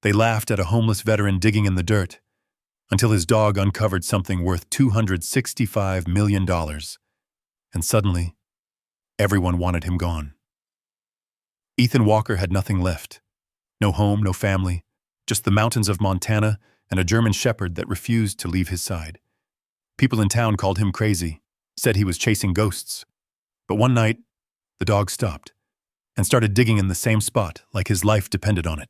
They laughed at a homeless veteran digging in the dirt, until his dog uncovered something worth $265 million. And suddenly, everyone wanted him gone. Ethan Walker had nothing left. No home, no family, just the mountains of Montana and a German shepherd that refused to leave his side. People in town called him crazy, said he was chasing ghosts. But one night, the dog stopped and started digging in the same spot like his life depended on it.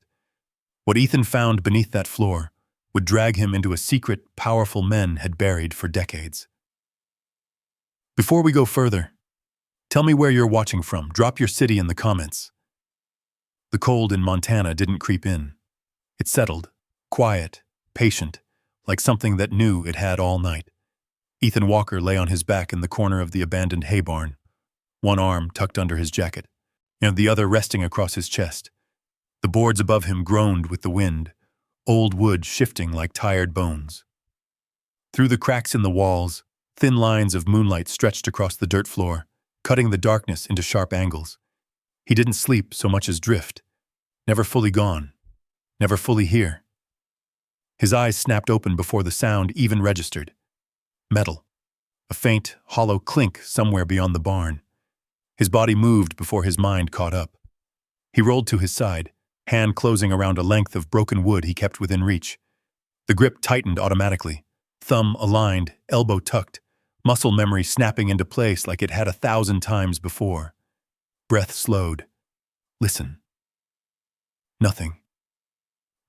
What Ethan found beneath that floor would drag him into a secret powerful men had buried for decades. Before we go further, tell me where you're watching from. Drop your city in the comments. The cold in Montana didn't creep in. It settled, quiet, patient, like something that knew it had all night. Ethan Walker lay on his back in the corner of the abandoned hay barn, one arm tucked under his jacket, and the other resting across his chest. The boards above him groaned with the wind, old wood shifting like tired bones. Through the cracks in the walls, thin lines of moonlight stretched across the dirt floor, cutting the darkness into sharp angles. He didn't sleep so much as drift, never fully gone, never fully here. His eyes snapped open before the sound even registered. Metal. A faint, hollow clink somewhere beyond the barn. His body moved before his mind caught up. He rolled to his side, hand closing around a length of broken wood he kept within reach. The grip tightened automatically, thumb aligned, elbow tucked, muscle memory snapping into place like it had 1,000 times before. Breath slowed. Listen. Nothing.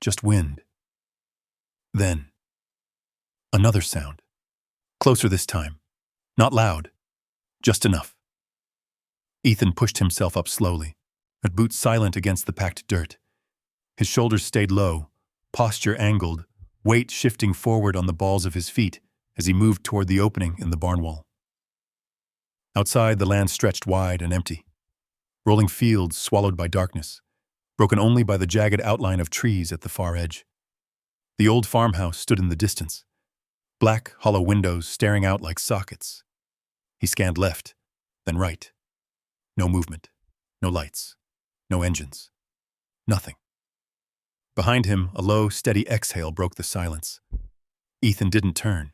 Just wind. Then, another sound. Closer this time. Not loud. Just enough. Ethan pushed himself up slowly, at boots silent against the packed dirt. His shoulders stayed low, posture angled, weight shifting forward on the balls of his feet as he moved toward the opening in the barn wall. Outside, the land stretched wide and empty. Rolling fields swallowed by darkness, broken only by the jagged outline of trees at the far edge. The old farmhouse stood in the distance, black, hollow windows staring out like sockets. He scanned left, then right. No movement, no lights, no engines, nothing. Behind him, a low, steady exhale broke the silence. Ethan didn't turn.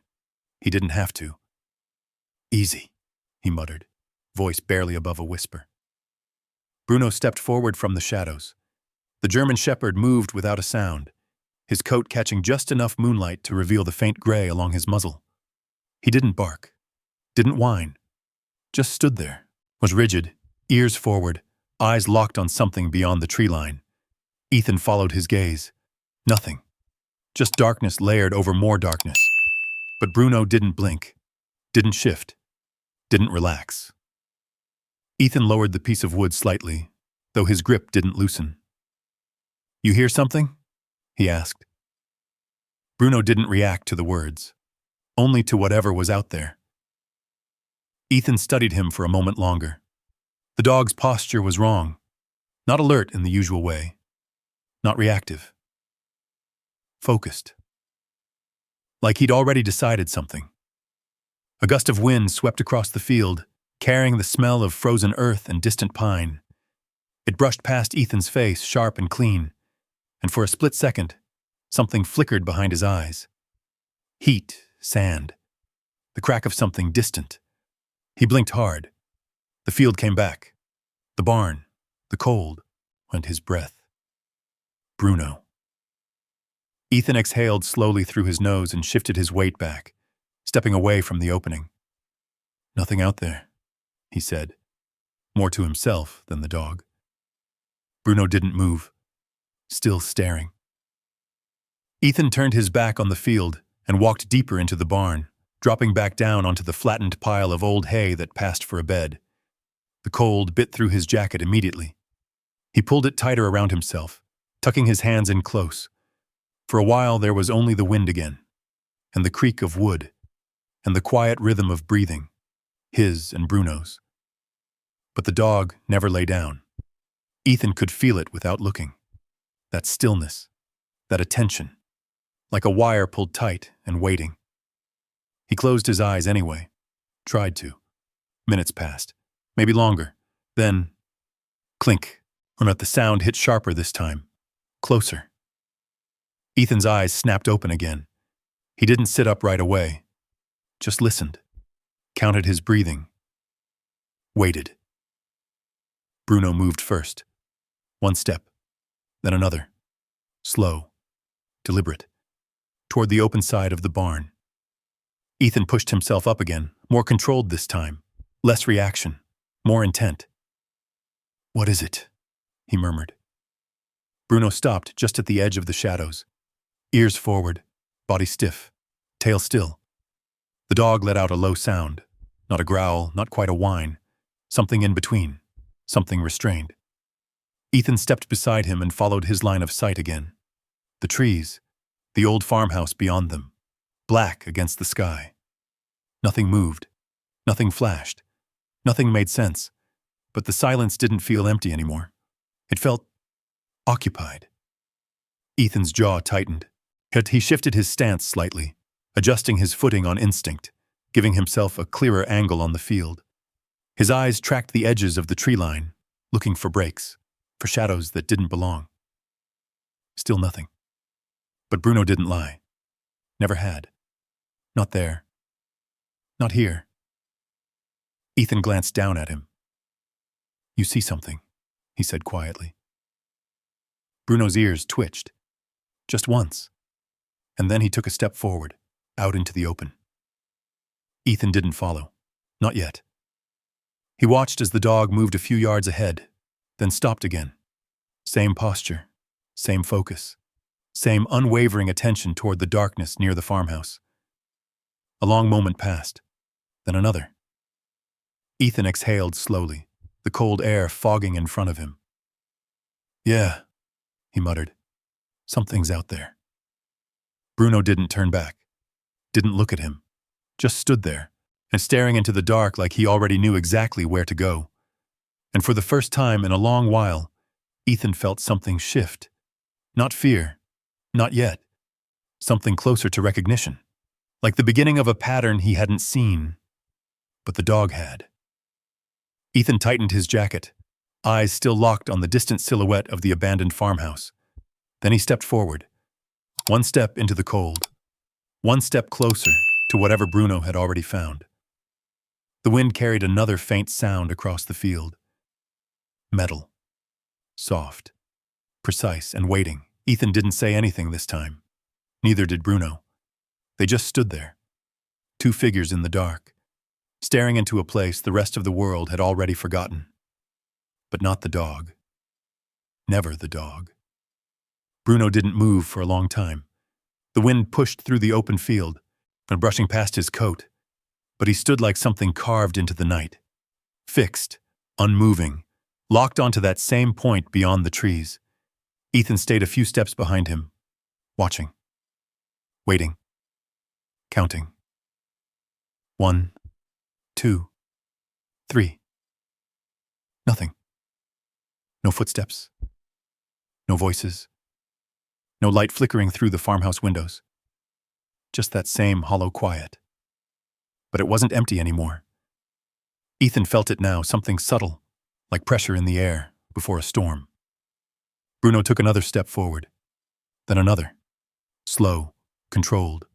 He didn't have to. Easy, he muttered, voice barely above a whisper. Bruno stepped forward from the shadows. The German shepherd moved without a sound, his coat catching just enough moonlight to reveal the faint gray along his muzzle. He didn't bark, didn't whine, just stood there, was rigid, ears forward, eyes locked on something beyond the tree line. Ethan followed his gaze. Nothing. Just darkness layered over more darkness. But Bruno didn't blink, didn't shift, didn't relax. Ethan lowered the piece of wood slightly, though his grip didn't loosen. "You hear something?" he asked. Bruno didn't react to the words, only to whatever was out there. Ethan studied him for a moment longer. The dog's posture was wrong, not alert in the usual way, not reactive. Focused. Like he'd already decided something. A gust of wind swept across the field, carrying the smell of frozen earth and distant pine. It brushed past Ethan's face, sharp and clean, and for a split second, something flickered behind his eyes. Heat, sand, the crack of something distant. He blinked hard. The field came back. The barn, the cold, and his breath. Bruno. Ethan exhaled slowly through his nose and shifted his weight back, stepping away from the opening. "Nothing out there," he said, more to himself than the dog. Bruno didn't move, still staring. Ethan turned his back on the field and walked deeper into the barn, dropping back down onto the flattened pile of old hay that passed for a bed. The cold bit through his jacket immediately. He pulled it tighter around himself, tucking his hands in close. For a while there was only the wind again, and the creak of wood, and the quiet rhythm of breathing, his and Bruno's. But the dog never lay down. Ethan could feel it without looking. That stillness, that attention, like a wire pulled tight and waiting. He closed his eyes anyway, tried to. Minutes passed, maybe longer. Then, clink, the sound hit sharper this time, closer. Ethan's eyes snapped open again. He didn't sit up right away. Just listened. Counted his breathing. Waited. Bruno moved first. One step. Then another. Slow. Deliberate. Toward the open side of the barn. Ethan pushed himself up again, more controlled this time. Less reaction. More intent. "What is it?" he murmured. Bruno stopped just at the edge of the shadows. Ears forward, body stiff, tail still. The dog let out a low sound. Not a growl, not quite a whine. Something in between. Something restrained. Ethan stepped beside him and followed his line of sight again. The trees, the old farmhouse beyond them, black against the sky. Nothing moved. Nothing flashed. Nothing made sense. But the silence didn't feel empty anymore. It felt occupied. Ethan's jaw tightened. Yet he shifted his stance slightly, adjusting his footing on instinct, giving himself a clearer angle on the field. His eyes tracked the edges of the tree line, looking for breaks, for shadows that didn't belong. Still nothing. But Bruno didn't lie. Never had. Not there. Not here. Ethan glanced down at him. "You see something," he said quietly. Bruno's ears twitched. Just once. And then he took a step forward, out into the open. Ethan didn't follow. Not yet. He watched as the dog moved a few yards ahead, then stopped again. Same posture, same focus, same unwavering attention toward the darkness near the farmhouse. A long moment passed, then another. Ethan exhaled slowly, the cold air fogging in front of him. "Yeah," he muttered. "Something's out there." Bruno didn't turn back, didn't look at him, just stood there and staring into the dark like he already knew exactly where to go. And for the first time in a long while, Ethan felt something shift. Not fear, not yet. Something closer to recognition, like the beginning of a pattern he hadn't seen, but the dog had. Ethan tightened his jacket, eyes still locked on the distant silhouette of the abandoned farmhouse. Then he stepped forward, one step into the cold, one step closer to whatever Bruno had already found. The wind carried another faint sound across the field. Metal. Soft. Precise and waiting. Ethan didn't say anything this time. Neither did Bruno. They just stood there. Two figures in the dark, staring into a place the rest of the world had already forgotten. But not the dog. Never the dog. Bruno didn't move for a long time. The wind pushed through the open field and brushing past his coat, but he stood like something carved into the night. Fixed, unmoving, locked onto that same point beyond the trees. Ethan stayed a few steps behind him, watching, waiting, counting. 1, 2, 3. Nothing. No footsteps. No voices. No light flickering through the farmhouse windows. Just that same hollow quiet. But it wasn't empty anymore. Ethan felt it now, something subtle, like pressure in the air before a storm. Bruno took another step forward, then another. Slow, controlled,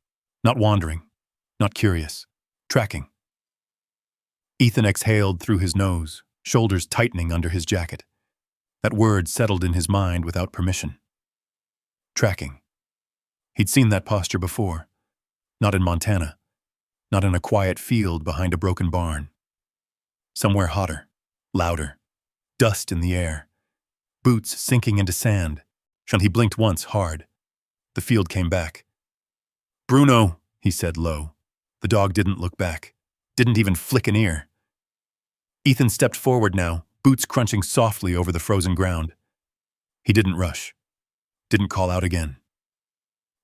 not wandering, not curious, tracking. Ethan exhaled through his nose, shoulders tightening under his jacket. That word settled in his mind without permission. Tracking. He'd seen that posture before. Not in Montana. Not in a quiet field behind a broken barn. Somewhere hotter, louder, dust in the air, boots sinking into sand. And he blinked once hard. The field came back. "Bruno," he said low. The dog didn't look back, didn't even flick an ear. Ethan stepped forward now, boots crunching softly over the frozen ground. He didn't rush, didn't call out again.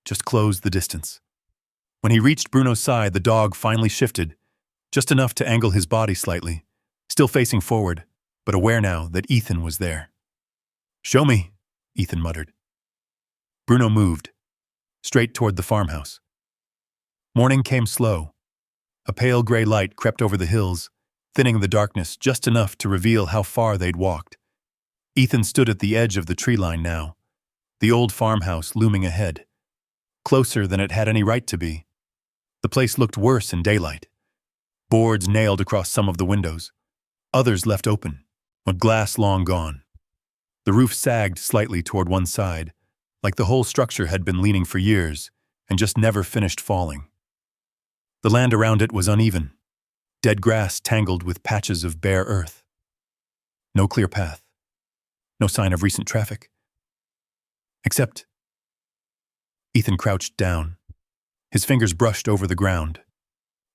Just closed the distance. When he reached Bruno's side, the dog finally shifted, just enough to angle his body slightly, still facing forward, but aware now that Ethan was there. "Show me," Ethan muttered. Bruno moved, straight toward the farmhouse. Morning came slow. A pale gray light crept over the hills, thinning the darkness just enough to reveal how far they'd walked. Ethan stood at the edge of the tree line now, the old farmhouse looming ahead, closer than it had any right to be. The place looked worse in daylight. Boards nailed across some of the windows, others left open, with glass long gone. The roof sagged slightly toward one side, like the whole structure had been leaning for years and just never finished falling. The land around it was uneven, dead grass tangled with patches of bare earth. No clear path, no sign of recent traffic. Except Ethan crouched down. His fingers brushed over the ground.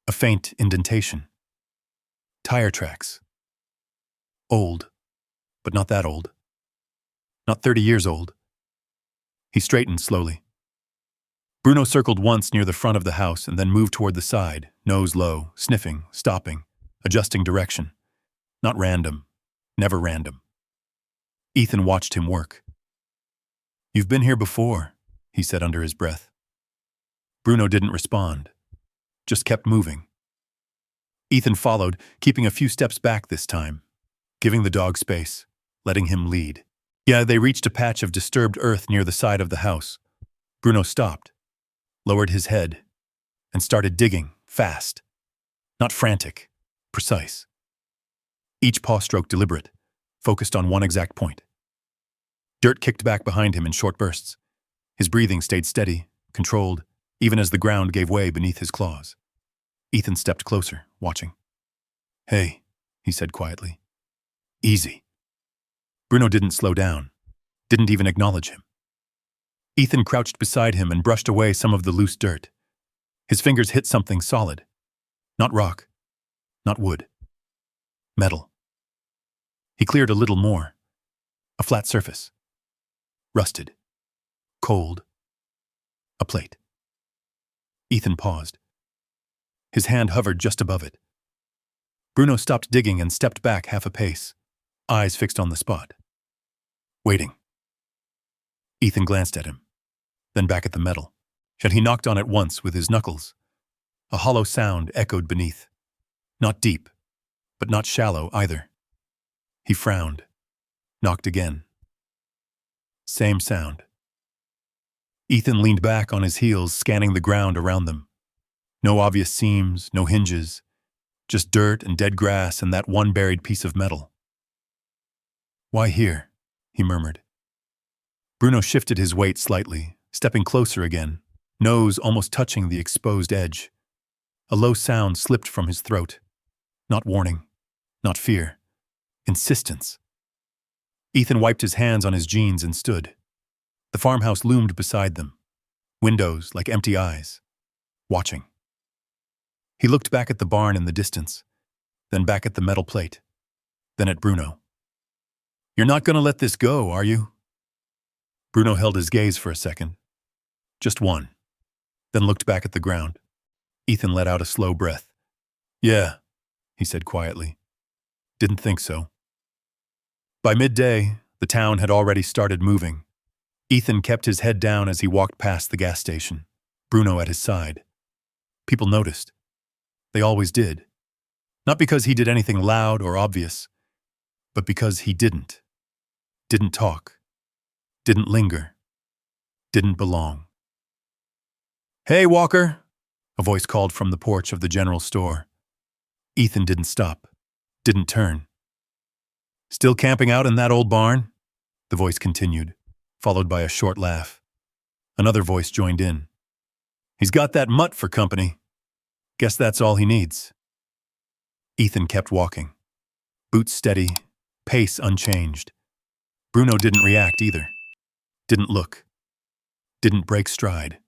A faint indentation. Tire tracks. Old, but not that old. Not 30 years old. He straightened slowly. Bruno circled once near the front of the house and then moved toward the side, nose low, sniffing, stopping, adjusting direction. Not random. Never random. Ethan watched him work. "You've been here before," he said under his breath. Bruno didn't respond, just kept moving. Ethan followed, keeping a few steps back this time, giving the dog space, letting him lead. Yeah, they reached a patch of disturbed earth near the side of the house. Bruno stopped, lowered his head, and started digging, fast. Not frantic, precise. Each paw stroke deliberate, focused on one exact point. Dirt kicked back behind him in short bursts. His breathing stayed steady, controlled, even as the ground gave way beneath his claws. Ethan stepped closer, watching. "Hey," he said quietly. "Easy." Bruno didn't slow down, didn't even acknowledge him. Ethan crouched beside him and brushed away some of the loose dirt. His fingers hit something solid. Not rock, not wood. Metal. He cleared a little more. A flat surface. Rusted. Cold. A plate. Ethan paused. His hand hovered just above it. Bruno stopped digging and stepped back half a pace, eyes fixed on the spot. Waiting. Ethan glanced at him, then back at the metal. Yet he knocked on it once with his knuckles. A hollow sound echoed beneath. Not deep, but not shallow either. He frowned, knocked again. Same sound. Ethan leaned back on his heels, scanning the ground around them. No obvious seams, no hinges, just dirt and dead grass and that one buried piece of metal. "Why here?" he murmured. Bruno shifted his weight slightly, stepping closer again, nose almost touching the exposed edge. A low sound slipped from his throat. Not warning, not fear. Insistence. Ethan wiped his hands on his jeans and stood. The farmhouse loomed beside them. Windows like empty eyes. Watching. He looked back at the barn in the distance, then back at the metal plate, then at Bruno. "You're not going to let this go, are you?" Bruno held his gaze for a second. Just one. Then looked back at the ground. Ethan let out a slow breath. "Yeah," he said quietly. "Didn't think so." By midday, the town had already started moving. Ethan kept his head down as he walked past the gas station, Bruno at his side. People noticed. They always did. Not because he did anything loud or obvious, but because he didn't. Didn't talk. Didn't linger. Didn't belong. "Hey, Walker," a voice called from the porch of the general store. Ethan didn't stop. Didn't turn. "Still camping out in that old barn?" The voice continued, followed by a short laugh. Another voice joined in. "He's got that mutt for company. Guess that's all he needs." Ethan kept walking. Boots steady, pace unchanged. Bruno didn't react either. Didn't look. Didn't break stride.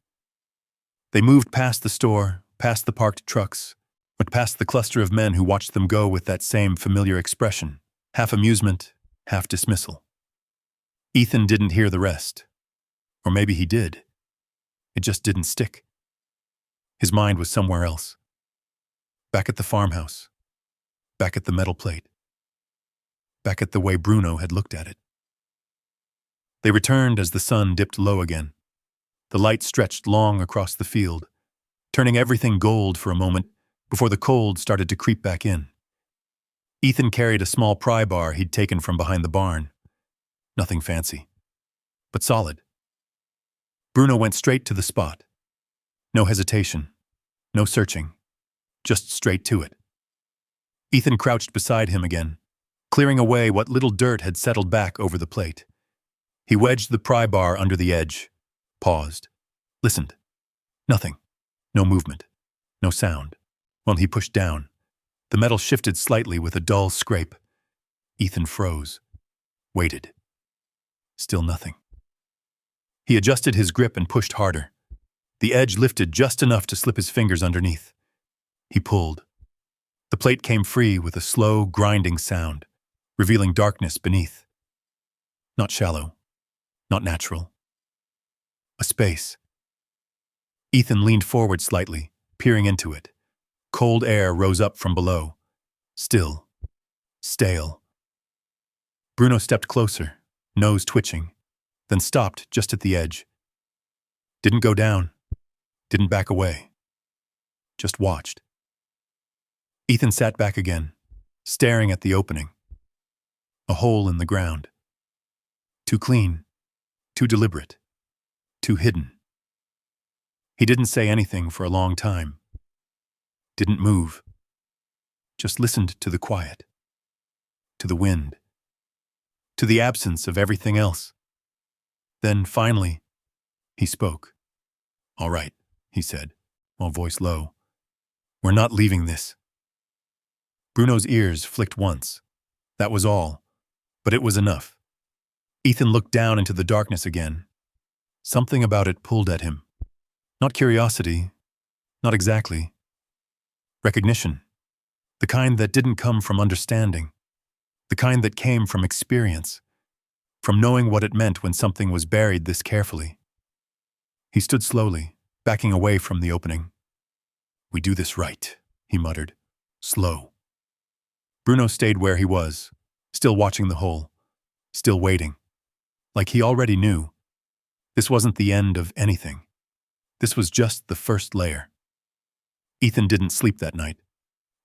They moved past the store, past the parked trucks, but past the cluster of men who watched them go with that same familiar expression, half amusement, half dismissal. Ethan didn't hear the rest. Or maybe he did. It just didn't stick. His mind was somewhere else. Back at the farmhouse. Back at the metal plate. Back at the way Bruno had looked at it. They returned as the sun dipped low again. The light stretched long across the field, turning everything gold for a moment before the cold started to creep back in. Ethan carried a small pry bar he'd taken from behind the barn. Nothing fancy, but solid. Bruno went straight to the spot, No hesitation, no searching, just straight to it. Ethan crouched beside him again, clearing away what little dirt had settled back over the plate. He wedged the pry bar under the edge, paused, listened. Nothing. No movement. No sound. While he pushed down, the metal shifted slightly with a dull scrape. Ethan froze, waited. Still nothing. He adjusted his grip and pushed harder. The edge lifted just enough to slip his fingers underneath. He pulled. The plate came free with a slow, grinding sound, revealing darkness beneath. Not shallow, not natural. A space. Ethan leaned forward slightly, peering into it. Cold air rose up from below. Still. Stale. Bruno stepped closer, nose twitching, then stopped just at the edge. Didn't go down. Didn't back away. Just watched. Ethan sat back again, staring at the opening. A hole in the ground. Too clean, too deliberate, too hidden. He didn't say anything for a long time. Didn't move. Just listened to the quiet, to the wind, to the absence of everything else. Then, finally, he spoke. "All right," he said, while voice low. "We're not leaving this." Bruno's ears flicked once. That was all, but it was enough. Ethan looked down into the darkness again. Something about it pulled at him. Not curiosity, not exactly. Recognition. The kind that didn't come from understanding. The kind that came from experience. From knowing what it meant when something was buried this carefully. He stood slowly, backing away from the opening. "We do this right," he muttered. "Slow." Bruno stayed where he was, still watching the hole, still waiting. Like he already knew. This wasn't the end of anything. This was just the first layer. Ethan didn't sleep that night.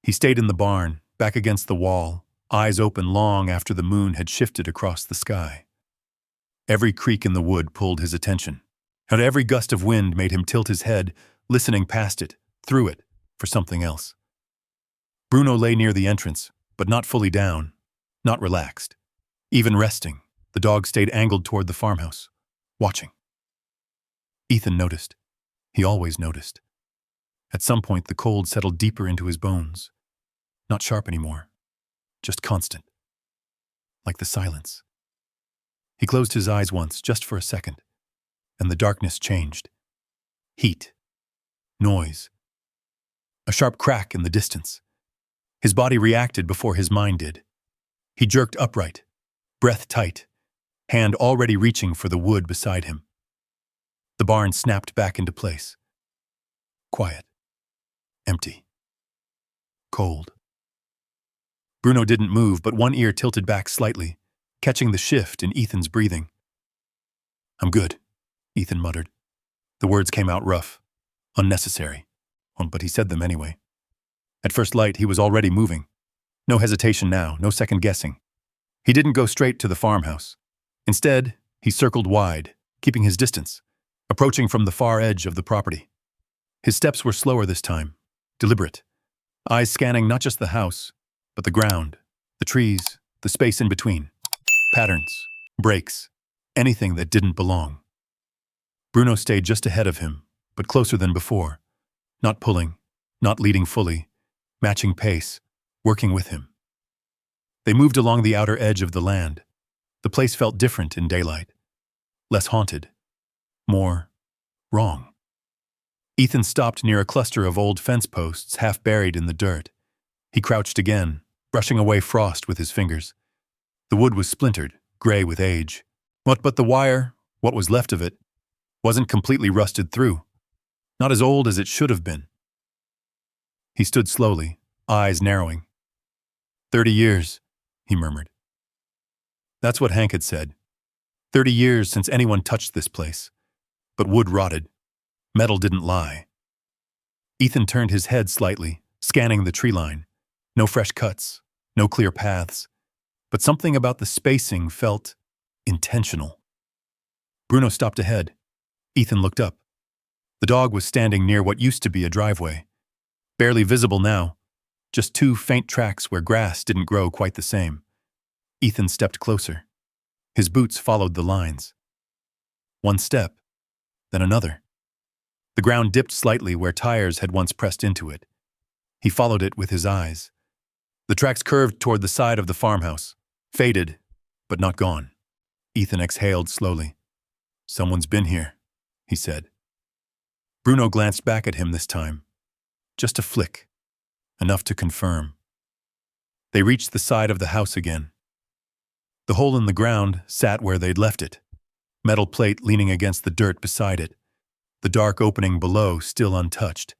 He stayed in the barn, back against the wall, eyes open long after the moon had shifted across the sky. Every creak in the wood pulled his attention, and every gust of wind made him tilt his head, listening past it, through it, for something else. Bruno lay near the entrance, but not fully down, not relaxed. Even resting, the dog stayed angled toward the farmhouse, watching. Ethan noticed. He always noticed. At some point, the cold settled deeper into his bones. Not sharp anymore, just constant. Like the silence. He closed his eyes once, just for a second, and the darkness changed. Heat. Noise. A sharp crack in the distance. His body reacted before his mind did. He jerked upright, breath tight, hand already reaching for the wood beside him. The barn snapped back into place. Quiet. Empty. Cold. Bruno didn't move, but one ear tilted back slightly, catching the shift in Ethan's breathing. "I'm good," Ethan muttered. The words came out rough, unnecessary, but he said them anyway. At first light, he was already moving. No hesitation now, no second guessing. He didn't go straight to the farmhouse. Instead, he circled wide, keeping his distance, approaching from the far edge of the property. His steps were slower this time, deliberate, eyes scanning not just the house, but the ground, the trees, the space in between. Patterns, breaks, anything that didn't belong. Bruno stayed just ahead of him, but closer than before, not pulling, not leading fully, matching pace, working with him. They moved along the outer edge of the land. The place felt different in daylight, less haunted, more wrong. Ethan stopped near a cluster of old fence posts half buried in the dirt. He crouched again, brushing away frost with his fingers. The wood was splintered, gray with age. But the wire, what was left of it, wasn't completely rusted through. Not as old as it should have been. He stood slowly, eyes narrowing. 30 years, he murmured. That's what Hank had said. 30 years since anyone touched this place. But wood rotted. Metal didn't lie. Ethan turned his head slightly, scanning the tree line. No fresh cuts, no clear paths. But something about the spacing felt intentional. Bruno stopped ahead. Ethan looked up. The dog was standing near what used to be a driveway. Barely visible now, just two faint tracks where grass didn't grow quite the same. Ethan stepped closer. His boots followed the lines. One step, then another. The ground dipped slightly where tires had once pressed into it. He followed it with his eyes. The tracks curved toward the side of the farmhouse, faded, but not gone. Ethan exhaled slowly. "Someone's been here," he said. Bruno glanced back at him this time. Just a flick, enough to confirm. They reached the side of the house again. The hole in the ground sat where they'd left it, metal plate leaning against the dirt beside it, the dark opening below still untouched.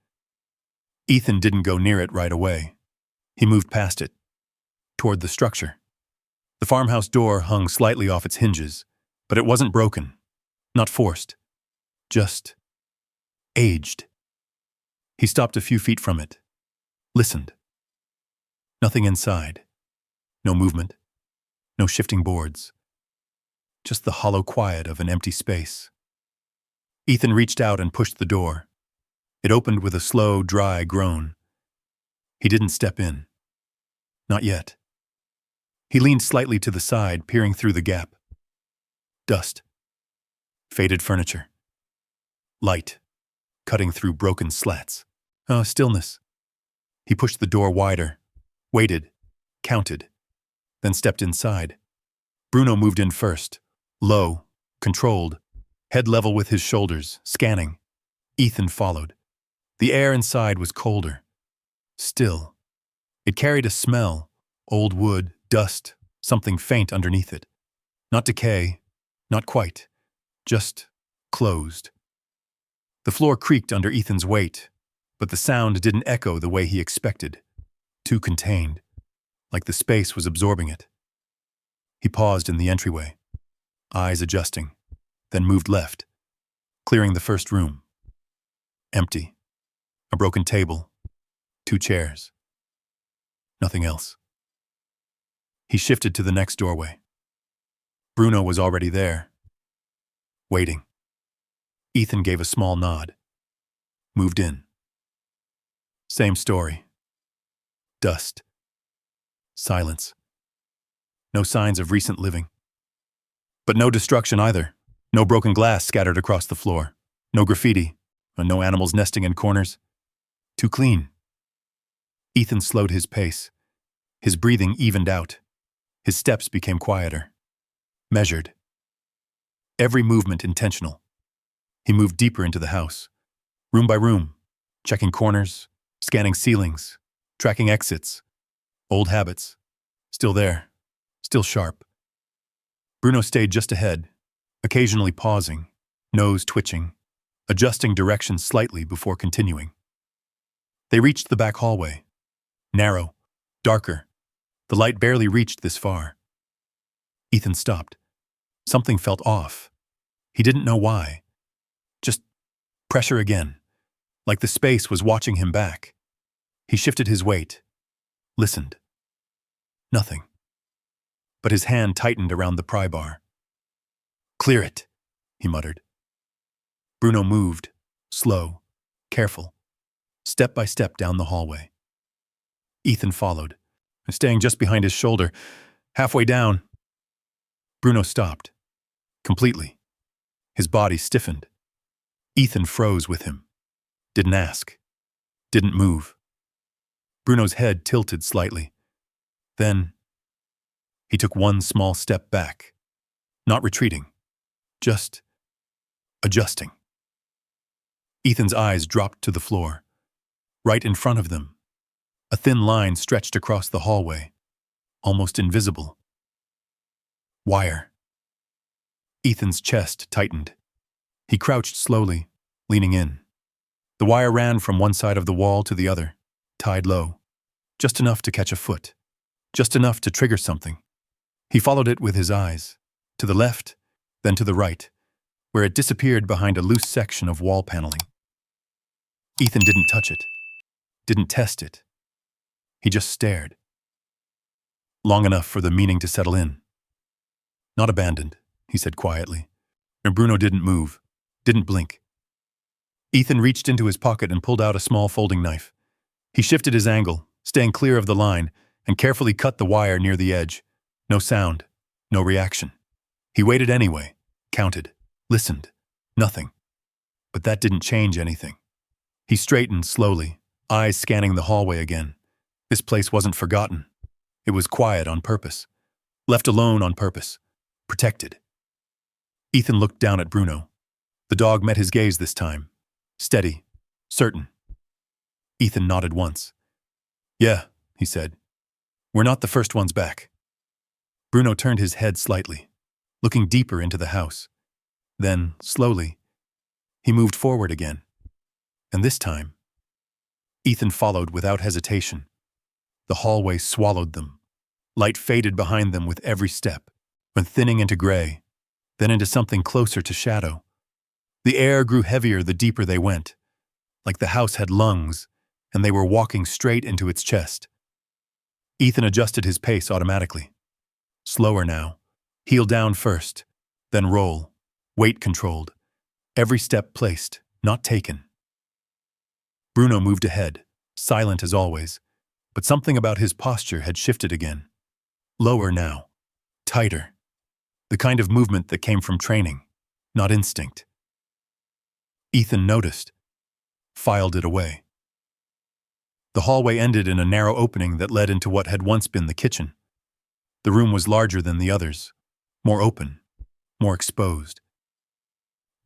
Ethan didn't go near it right away. He moved past it, toward the structure. The farmhouse door hung slightly off its hinges, but it wasn't broken, not forced, just aged. He stopped a few feet from it, listened. Nothing inside. No movement, no shifting boards. Just the hollow quiet of an empty space. Ethan reached out and pushed the door. It opened with a slow, dry groan. He didn't step in. Not yet. He leaned slightly to the side, peering through the gap. Dust. Faded furniture. Light, cutting through broken slats. Oh, stillness. He pushed the door wider, waited, counted, then stepped inside. Bruno moved in first, low, controlled, head level with his shoulders, scanning. Ethan followed. The air inside was colder. Still. It carried a smell, old wood, dust, something faint underneath it. Not decay, not quite, just closed. The floor creaked under Ethan's weight, but the sound didn't echo the way he expected. Too contained, like the space was absorbing it. He paused in the entryway, eyes adjusting, then moved left, clearing the first room. Empty. A broken table. 2 chairs. Nothing else. He shifted to the next doorway. Bruno was already there, waiting. Ethan gave a small nod. Moved in. Same story. Dust. Silence. No signs of recent living. But no destruction either. No broken glass scattered across the floor. No graffiti, and no animals nesting in corners. Too clean. Ethan slowed his pace. His breathing evened out. His steps became quieter. Measured. Every movement intentional. He moved deeper into the house, room by room, checking corners, scanning ceilings, tracking exits. Old habits. Still there. Still sharp. Bruno stayed just ahead, occasionally pausing, nose twitching, adjusting direction slightly before continuing. They reached the back hallway. Narrow, darker. The light barely reached this far. Ethan stopped. Something felt off. He didn't know why. Just pressure again, like the space was watching him back. He shifted his weight, listened. Nothing. But his hand tightened around the pry bar. "Clear it," he muttered. Bruno moved, slow, careful, step by step down the hallway. Ethan followed, staying just behind his shoulder. Halfway down, Bruno stopped, completely. His body stiffened. Ethan froze with him. Didn't ask. Didn't move. Bruno's head tilted slightly. Then, he took one small step back. Not retreating. Just adjusting. Ethan's eyes dropped to the floor. Right in front of them, a thin line stretched across the hallway, almost invisible. Wire. Ethan's chest tightened. He crouched slowly, leaning in. The wire ran from one side of the wall to the other, tied low. Just enough to catch a foot. Just enough to trigger something. He followed it with his eyes, to the left, then to the right, where it disappeared behind a loose section of wall paneling. Ethan didn't touch it, didn't test it. He just stared. Long enough for the meaning to settle in. "Not abandoned," he said quietly. And Bruno didn't move, didn't blink. Ethan reached into his pocket and pulled out a small folding knife. He shifted his angle, staying clear of the line, and carefully cut the wire near the edge. No sound, no reaction. He waited anyway, counted, listened. Nothing. But that didn't change anything. He straightened slowly, eyes scanning the hallway again. This place wasn't forgotten. It was quiet on purpose. Left alone on purpose. Protected. Ethan looked down at Bruno. The dog met his gaze this time. Steady. Certain. Ethan nodded once. "Yeah," he said. "We're not the first ones back." Bruno turned his head slightly, looking deeper into the house. Then, slowly, he moved forward again. And this time, Ethan followed without hesitation. The hallway swallowed them. Light faded behind them with every step, went thinning into gray, then into something closer to shadow. The air grew heavier the deeper they went, like the house had lungs, and they were walking straight into its chest. Ethan adjusted his pace automatically. Slower now, heel down first, then roll, weight controlled, every step placed, not taken. Bruno moved ahead, silent as always, but something about his posture had shifted again. Lower now, tighter, the kind of movement that came from training, not instinct. Ethan noticed, filed it away. The hallway ended in a narrow opening that led into what had once been the kitchen. The room was larger than the others, more open, more exposed.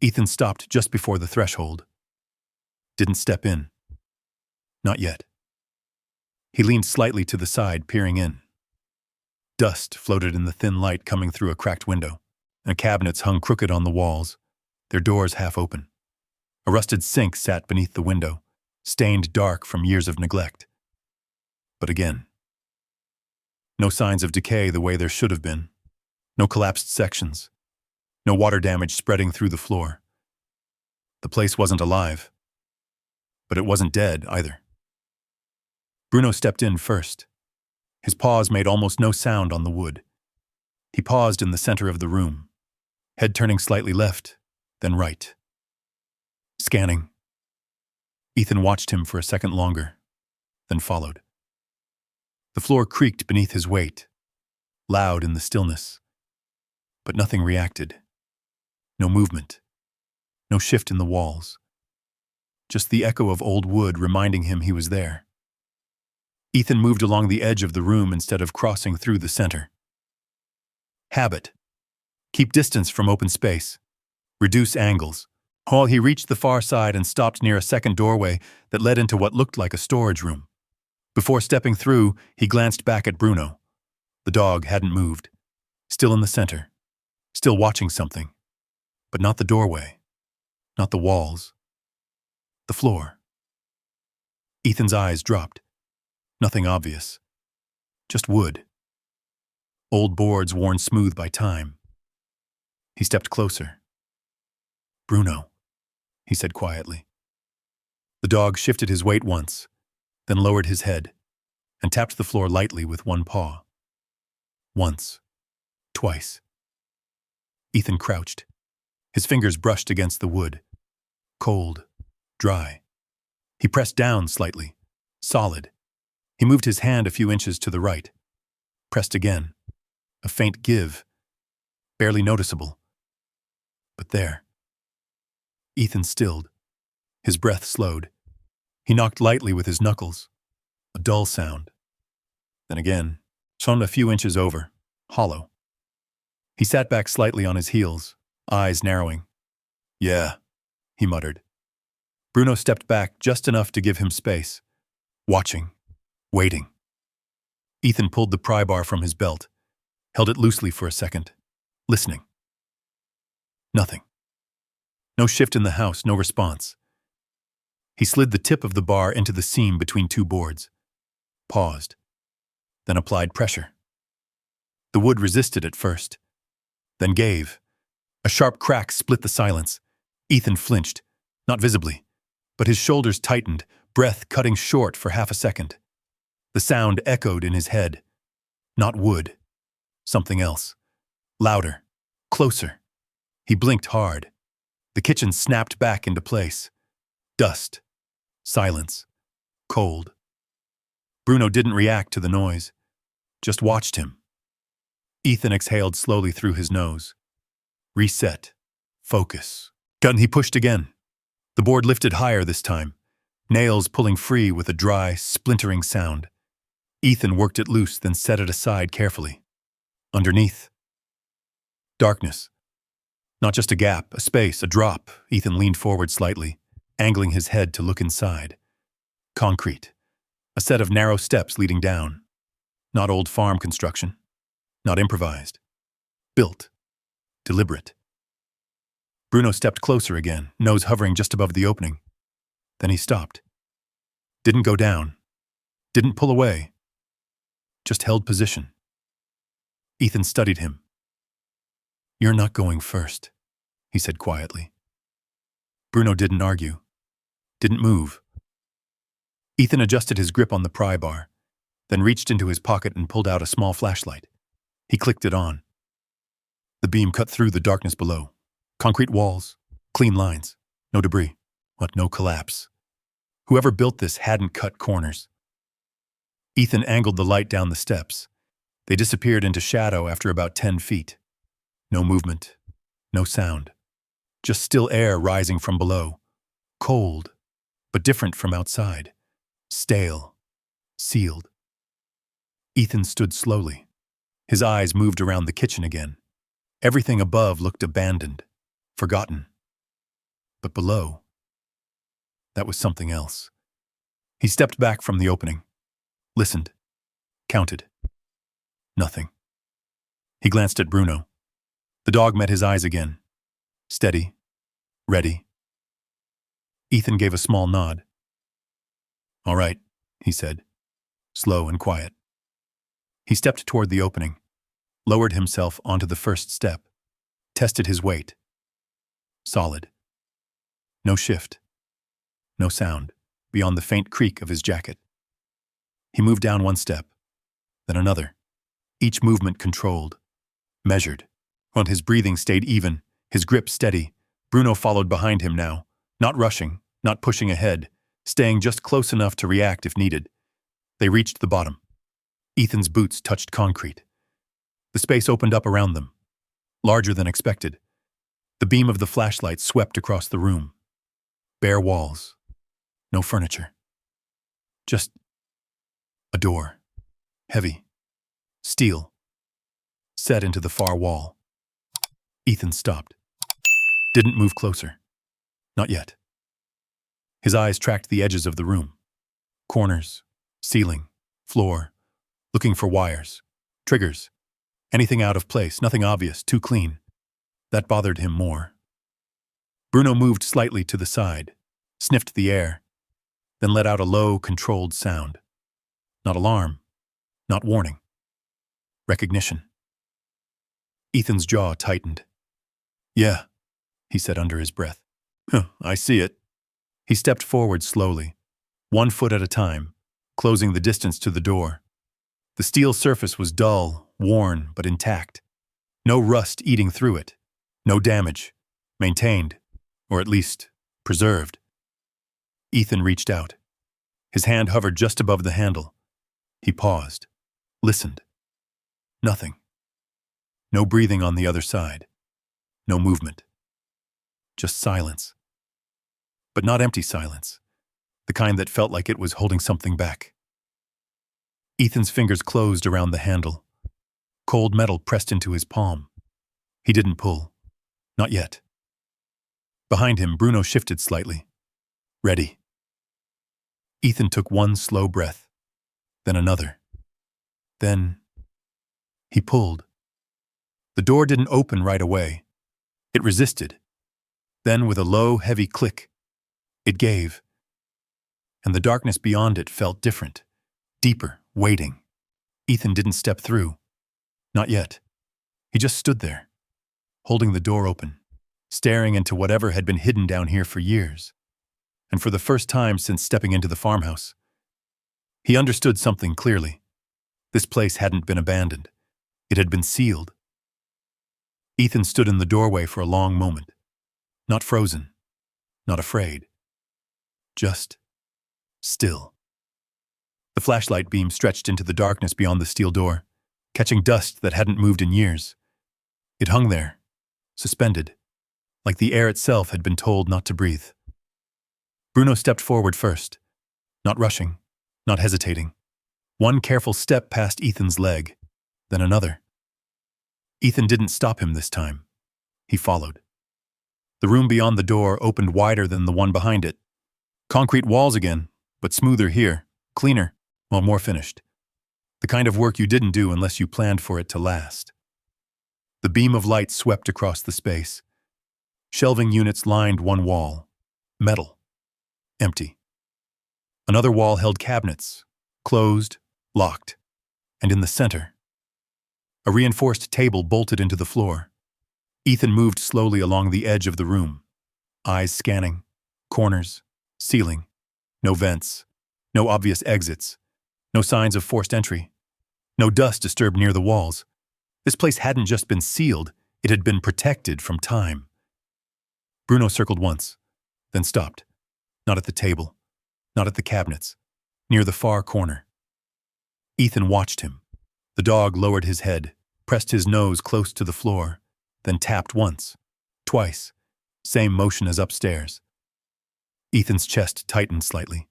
Ethan stopped just before the threshold. Didn't step in. Not yet. He leaned slightly to the side, peering in. Dust floated in the thin light coming through a cracked window, and cabinets hung crooked on the walls, their doors half open. A rusted sink sat beneath the window, stained dark from years of neglect. But again, no signs of decay the way there should have been. No collapsed sections. No water damage spreading through the floor. The place wasn't alive. But it wasn't dead either. Bruno stepped in first. His paws made almost no sound on the wood. He paused in the center of the room, head turning slightly left, then right. Scanning. Ethan watched him for a second longer, then followed. The floor creaked beneath his weight, loud in the stillness. But nothing reacted. No movement. No shift in the walls. Just the echo of old wood reminding him he was there. Ethan moved along the edge of the room instead of crossing through the center. Habit. Keep distance from open space. Reduce angles. While he reached the far side and stopped near a second doorway that led into what looked like a storage room. Before stepping through, he glanced back at Bruno. The dog hadn't moved. Still in the center. Still watching something. But not the doorway. Not the walls. The floor. Ethan's eyes dropped. Nothing obvious. Just wood. Old boards worn smooth by time. He stepped closer. "Bruno," he said quietly. The dog shifted his weight once, then lowered his head, and tapped the floor lightly with one paw. Once. Twice. Ethan crouched. His fingers brushed against the wood. Cold. Dry. He pressed down slightly. Solid. He moved his hand a few inches to the right. Pressed again. A faint give. Barely noticeable. But there. Ethan stilled. His breath slowed. He knocked lightly with his knuckles. A dull sound. Then again, shone a few inches over, hollow. He sat back slightly on his heels, eyes narrowing. "Yeah," he muttered. Bruno stepped back just enough to give him space. Watching. Waiting. Ethan pulled the pry bar from his belt, held it loosely for a second, listening. Nothing. No shift in the house, no response. He slid the tip of the bar into the seam between two boards, paused, then applied pressure. The wood resisted at first, then gave. A sharp crack split the silence. Ethan flinched, not visibly, but his shoulders tightened, breath cutting short for half a second. The sound echoed in his head. Not wood. Something else. Louder. Closer. He blinked hard. The kitchen snapped back into place. Dust. Silence. Cold. Bruno didn't react to the noise, just watched him. Ethan exhaled slowly through his nose. Reset. Focus. Gun. He pushed again. The board lifted higher this time, nails pulling free with a dry, splintering sound. Ethan worked it loose, then set it aside carefully. Underneath. Darkness. Not just a gap, a space, a drop. Ethan leaned forward slightly, angling his head to look inside. Concrete. A set of narrow steps leading down. Not old farm construction. Not improvised. Built. Deliberate. Bruno stepped closer again, nose hovering just above the opening. Then he stopped. Didn't go down. Didn't pull away. Just held position. Ethan studied him. "You're not going first," he said quietly. Bruno didn't argue. Didn't move. Ethan adjusted his grip on the pry bar, then reached into his pocket and pulled out a small flashlight. He clicked it on. The beam cut through the darkness below. Concrete walls, clean lines, no debris. What, no collapse. Whoever built this hadn't cut corners. Ethan angled the light down the steps. They disappeared into shadow after about 10 feet. No movement, no sound. Just still air rising from below. Cold, but different from outside. Stale, sealed. Ethan stood slowly. His eyes moved around the kitchen again. Everything above looked abandoned, forgotten. But below, that was something else. He stepped back from the opening, listened, counted. Nothing. He glanced at Bruno. The dog met his eyes again. Steady, ready. Ethan gave a small nod. "All right," he said, slow and quiet. He stepped toward the opening, lowered himself onto the first step, tested his weight. Solid. No shift. No sound, beyond the faint creak of his jacket. He moved down one step, then another, each movement controlled, measured. When his breathing stayed even, his grip steady, Bruno followed behind him now, not rushing, not pushing ahead, staying just close enough to react if needed. They reached the bottom. Ethan's boots touched concrete. The space opened up around them, larger than expected. The beam of the flashlight swept across the room. Bare walls. No furniture. Just a door. Heavy. Steel. Set into the far wall. Ethan stopped. Didn't move closer. Not yet. His eyes tracked the edges of the room. Corners, ceiling, floor, looking for wires, triggers. Anything out of place, nothing obvious, too clean. That bothered him more. Bruno moved slightly to the side, sniffed the air, then let out a low, controlled sound. Not alarm, not warning. Recognition. Ethan's jaw tightened. "Yeah," he said under his breath. "I see it." He stepped forward slowly, 1 foot at a time, closing the distance to the door. The steel surface was dull, worn, but intact. No rust eating through it. No damage. Maintained, or at least preserved. Ethan reached out. His hand hovered just above the handle. He paused, listened. Nothing. No breathing on the other side. No movement. Just silence. But not empty silence. The kind that felt like it was holding something back. Ethan's fingers closed around the handle. Cold metal pressed into his palm. He didn't pull. Not yet. Behind him, Bruno shifted slightly. Ready. Ethan took one slow breath, then another. Then he pulled. The door didn't open right away. It resisted. Then, with a low, heavy click, it gave. And the darkness beyond it felt different, deeper, waiting. Ethan didn't step through. Not yet. He just stood there, holding the door open, staring into whatever had been hidden down here for years. And for the first time since stepping into the farmhouse, he understood something clearly. This place hadn't been abandoned. It had been sealed. Ethan stood in the doorway for a long moment, not frozen, not afraid, just still. The flashlight beam stretched into the darkness beyond the steel door, catching dust that hadn't moved in years. It hung there, suspended, like the air itself had been told not to breathe. Bruno stepped forward first, not rushing, not hesitating. One careful step past Ethan's leg, then another. Ethan didn't stop him this time. He followed. The room beyond the door opened wider than the one behind it. Concrete walls again, but smoother here, cleaner, well, more finished. The kind of work you didn't do unless you planned for it to last. The beam of light swept across the space. Shelving units lined one wall. Metal. Empty. Another wall held cabinets. Closed, locked. And in the center, a reinforced table bolted into the floor. Ethan moved slowly along the edge of the room, eyes scanning, corners, ceiling. No vents, no obvious exits, no signs of forced entry, no dust disturbed near the walls. This place hadn't just been sealed, it had been protected from time. Bruno circled once, then stopped. Not at the table, not at the cabinets, near the far corner. Ethan watched him. The dog lowered his head, pressed his nose close to the floor, then tapped once, twice, same motion as upstairs. Ethan's chest tightened slightly.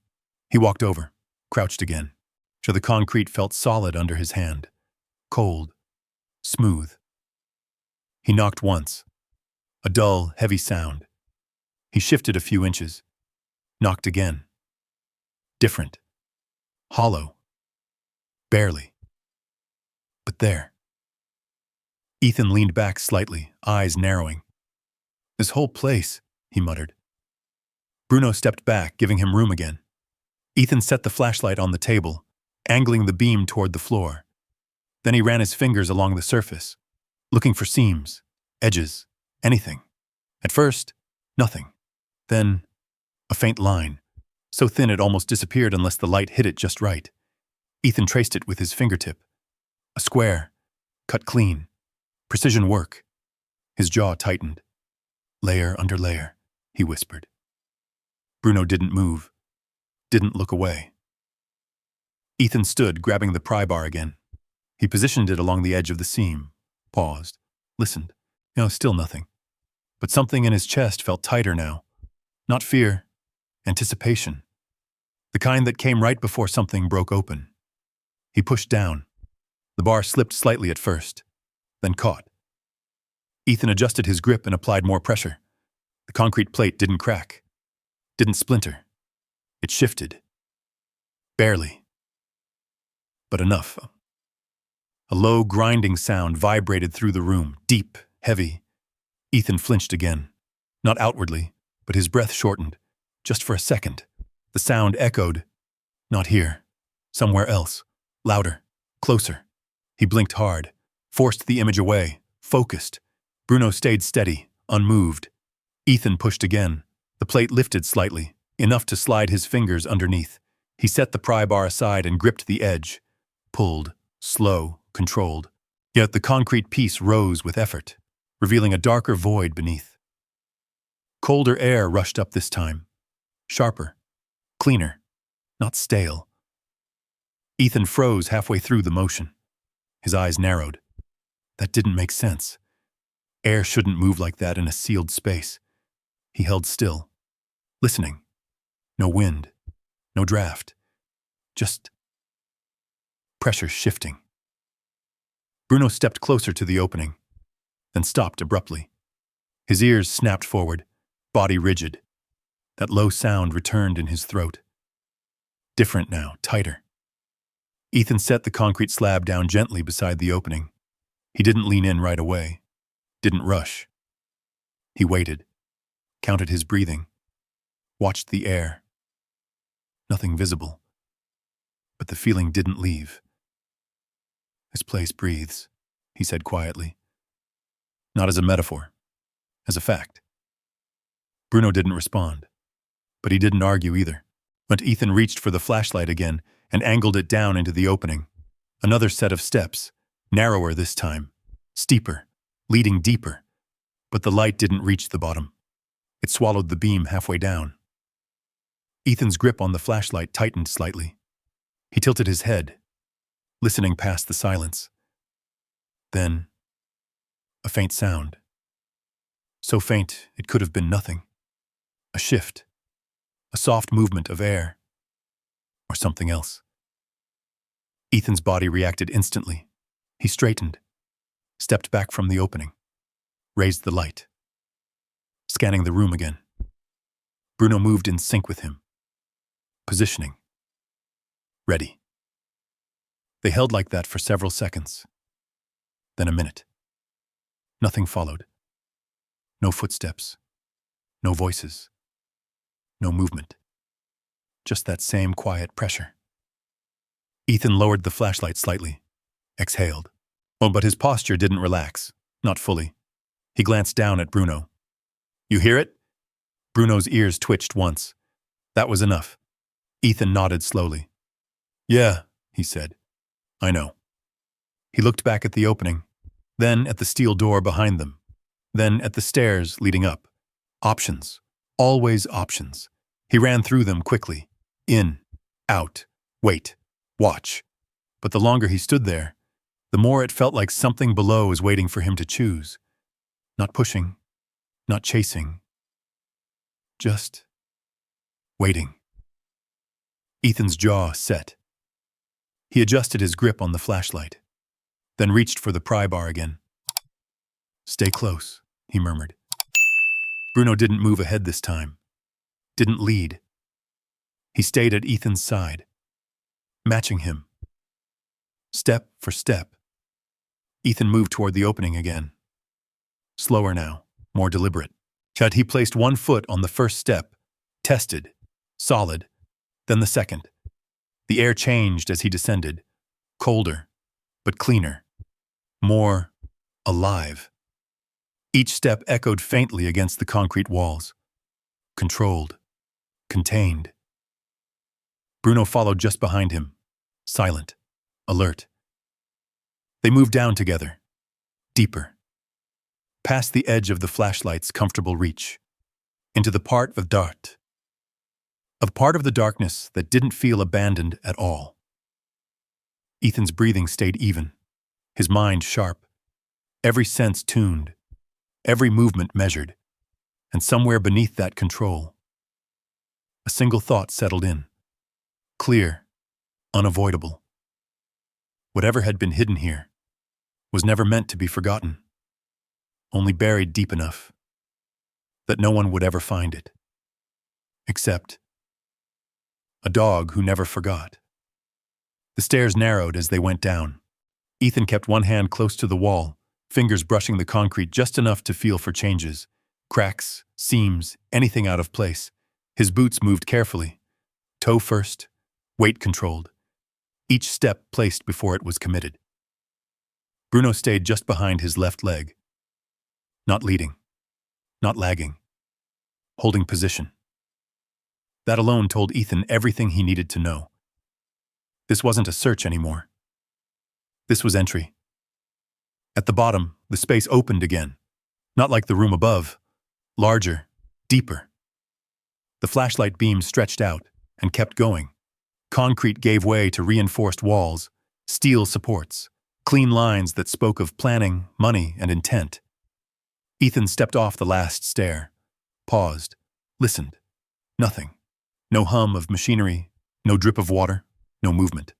He walked over, crouched again, so the concrete felt solid under his hand, cold, smooth. He knocked once, a dull, heavy sound. He shifted a few inches, knocked again. Different, hollow, barely. But there. Ethan leaned back slightly, eyes narrowing. This whole place, he muttered. Bruno stepped back, giving him room again. Ethan set the flashlight on the table, angling the beam toward the floor. Then he ran his fingers along the surface, looking for seams, edges, anything. At first, nothing. Then, a faint line, so thin it almost disappeared unless the light hit it just right. Ethan traced it with his fingertip. A square, cut clean, precision work. His jaw tightened. Layer under layer, he whispered. Bruno didn't move, didn't look away. Ethan stood, grabbing the pry bar again. He positioned it along the edge of the seam, paused, listened. Still nothing. But something in his chest felt tighter now. Not fear, anticipation. The kind that came right before something broke open. He pushed down. The bar slipped slightly at first, then caught. Ethan adjusted his grip and applied more pressure. The concrete plate didn't crack, didn't splinter. It shifted. Barely. But enough. A low, grinding sound vibrated through the room, deep, heavy. Ethan flinched again. Not outwardly, but his breath shortened. Just for a second. The sound echoed. Not here. Somewhere else. Louder. Closer. He blinked hard, forced the image away, focused. Bruno stayed steady, unmoved. Ethan pushed again. The plate lifted slightly, enough to slide his fingers underneath. He set the pry bar aside and gripped the edge. Pulled, slow, controlled. Yet the concrete piece rose with effort, revealing a darker void beneath. Colder air rushed up this time. Sharper, cleaner, not stale. Ethan froze halfway through the motion. His eyes narrowed. That didn't make sense. Air shouldn't move like that in a sealed space. He held still, listening. No wind, no draft. Just pressure shifting. Bruno stepped closer to the opening, then stopped abruptly. His ears snapped forward, body rigid. That low sound returned in his throat. Different now, tighter. Ethan set the concrete slab down gently beside the opening. He didn't lean in right away, didn't rush. He waited, counted his breathing, watched the air. Nothing visible. But the feeling didn't leave. This place breathes, he said quietly. Not as a metaphor, as a fact. Bruno didn't respond, but he didn't argue either. But Ethan reached for the flashlight again and angled it down into the opening. Another set of steps, narrower this time, steeper, leading deeper. But the light didn't reach the bottom. It swallowed the beam halfway down. Ethan's grip on the flashlight tightened slightly. He tilted his head, listening past the silence. Then, a faint sound. So faint it could have been nothing. A shift. A soft movement of air. Or something else. Ethan's body reacted instantly. He straightened, stepped back from the opening, raised the light, scanning the room again. Bruno moved in sync with him. Positioning. Ready. They held like that for several seconds. Then a minute. Nothing followed. No footsteps. No voices. No movement. Just that same quiet pressure. Ethan lowered the flashlight slightly, exhaled. Oh, but his posture didn't relax, not fully. He glanced down at Bruno. You hear it? Bruno's ears twitched once. That was enough. Ethan nodded slowly. Yeah, he said. I know. He looked back at the opening, then at the steel door behind them, then at the stairs leading up. Options. Always options. He ran through them quickly. In, out, wait, watch. But the longer he stood there, the more it felt like something below was waiting for him to choose. Not pushing, not chasing. Just waiting. Ethan's jaw set. He adjusted his grip on the flashlight, then reached for the pry bar again. Stay close, he murmured. Bruno didn't move ahead this time. Didn't lead. He stayed at Ethan's side, matching him. Step for step. Ethan moved toward the opening again. Slower now, more deliberate. Yet he placed one foot on the first step, tested, solid, then the second. The air changed as he descended, colder, but cleaner, more alive. Each step echoed faintly against the concrete walls. Controlled, contained. Bruno followed just behind him, silent, alert. They moved down together, deeper, past the edge of the flashlight's comfortable reach, into the part of the darkness that didn't feel abandoned at all. Ethan's breathing stayed even, his mind sharp, every sense tuned, every movement measured, and somewhere beneath that control, a single thought settled in, clear, unavoidable. Whatever had been hidden here was never meant to be forgotten, only buried deep enough that no one would ever find it, except a dog who never forgot. The stairs narrowed as they went down. Ethan kept one hand close to the wall, fingers brushing the concrete just enough to feel for changes, cracks, seams, anything out of place. His boots moved carefully, toe first, weight controlled, each step placed before it was committed. Bruno stayed just behind his left leg, not leading, not lagging, holding position. That alone told Ethan everything he needed to know. This wasn't a search anymore. This was entry. At the bottom, the space opened again, not like the room above, larger, deeper. The flashlight beam stretched out and kept going. Concrete gave way to reinforced walls, steel supports, clean lines that spoke of planning, money, and intent. Ethan stepped off the last stair, paused, listened. Nothing. No hum of machinery, no drip of water, no movement.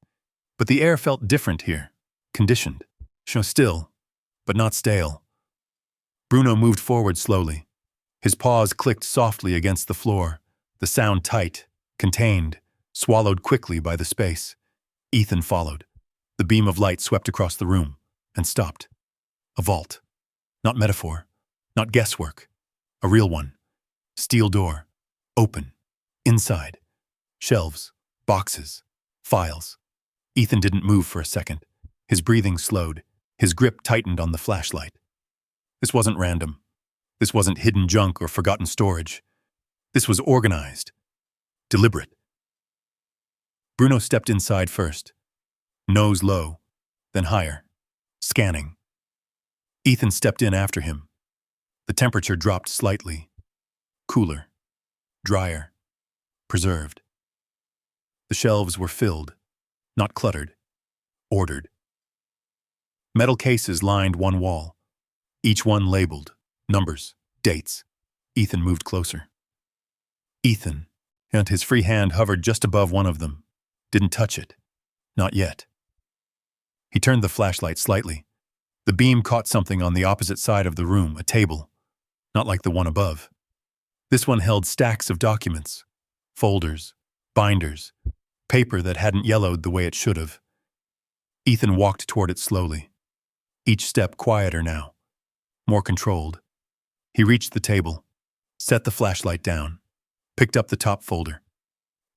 But the air felt different here, conditioned, still, but not stale. Bruno moved forward slowly. His paws clicked softly against the floor, the sound tight, contained, swallowed quickly by the space. Ethan followed. The beam of light swept across the room and stopped. A vault. Not metaphor, not guesswork. A real one. Steel door. Open. Inside. Shelves. Boxes. Files. Ethan didn't move for a second. His breathing slowed. His grip tightened on the flashlight. This wasn't random. This wasn't hidden junk or forgotten storage. This was organized. Deliberate. Bruno stepped inside first. Nose low, then higher. Scanning. Ethan stepped in after him. The temperature dropped slightly. Cooler. Drier. preserved. The shelves were filled, not cluttered, ordered. Metal cases lined one wall, each one labeled, numbers, dates. Ethan moved closer. Ethan, and his free hand hovered just above one of them, didn't touch it. Not yet. He turned the flashlight slightly. The beam caught something on the opposite side of the room, a table, not like the one above. This one held stacks of documents, folders, binders, paper that hadn't yellowed the way it should have. Ethan walked toward it slowly, each step quieter now, more controlled. He reached the table, set the flashlight down, picked up the top folder,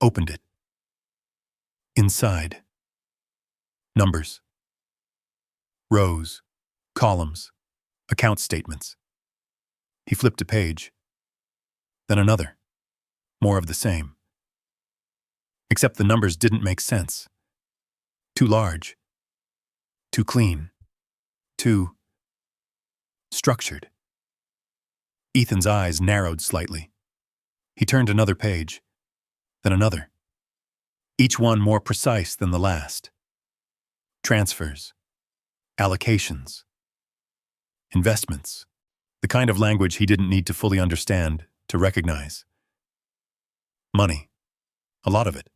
opened it. Inside. Numbers. Rows, columns, account statements. He flipped a page, then another, more of the same. Except the numbers didn't make sense. Too large, too clean, too structured. Ethan's eyes narrowed slightly. He turned another page, then another, each one more precise than the last. Transfers, allocations, investments, the kind of language he didn't need to fully understand to recognize. Money, a lot of it.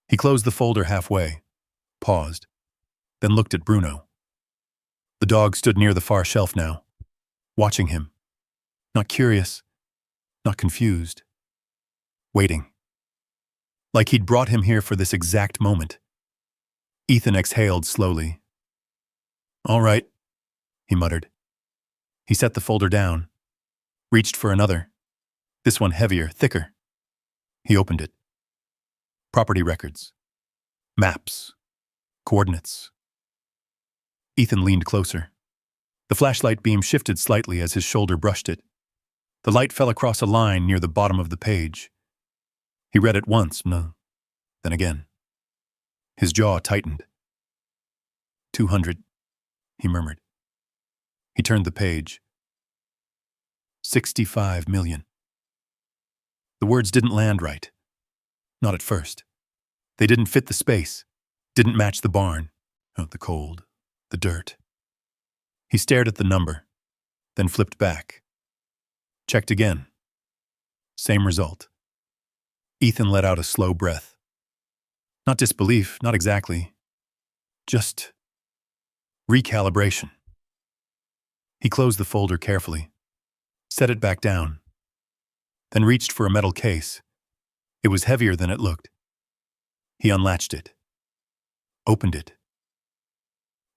He closed the folder halfway, paused, then looked at Bruno. The dog stood near the far shelf now, watching him. Not curious, not confused. Waiting. Like he'd brought him here for this exact moment. Ethan exhaled slowly. "All right," he muttered. He set the folder down, reached for another, this one heavier, thicker. He opened it. Property records. Maps. Coordinates. Ethan leaned closer. The flashlight beam shifted slightly as his shoulder brushed it. The light fell across a line near the bottom of the page. He read it once, no, then again. His jaw tightened. 200, he murmured. He turned the page. 65 million. The words didn't land right. Not at first. They didn't fit the space, didn't match the barn, the cold, the dirt. He stared at the number, then flipped back. Checked again. Same result. Ethan let out a slow breath. Not disbelief, not exactly. Just recalibration. He closed the folder carefully, set it back down, then reached for a metal case. It was heavier than it looked. He unlatched it, opened it.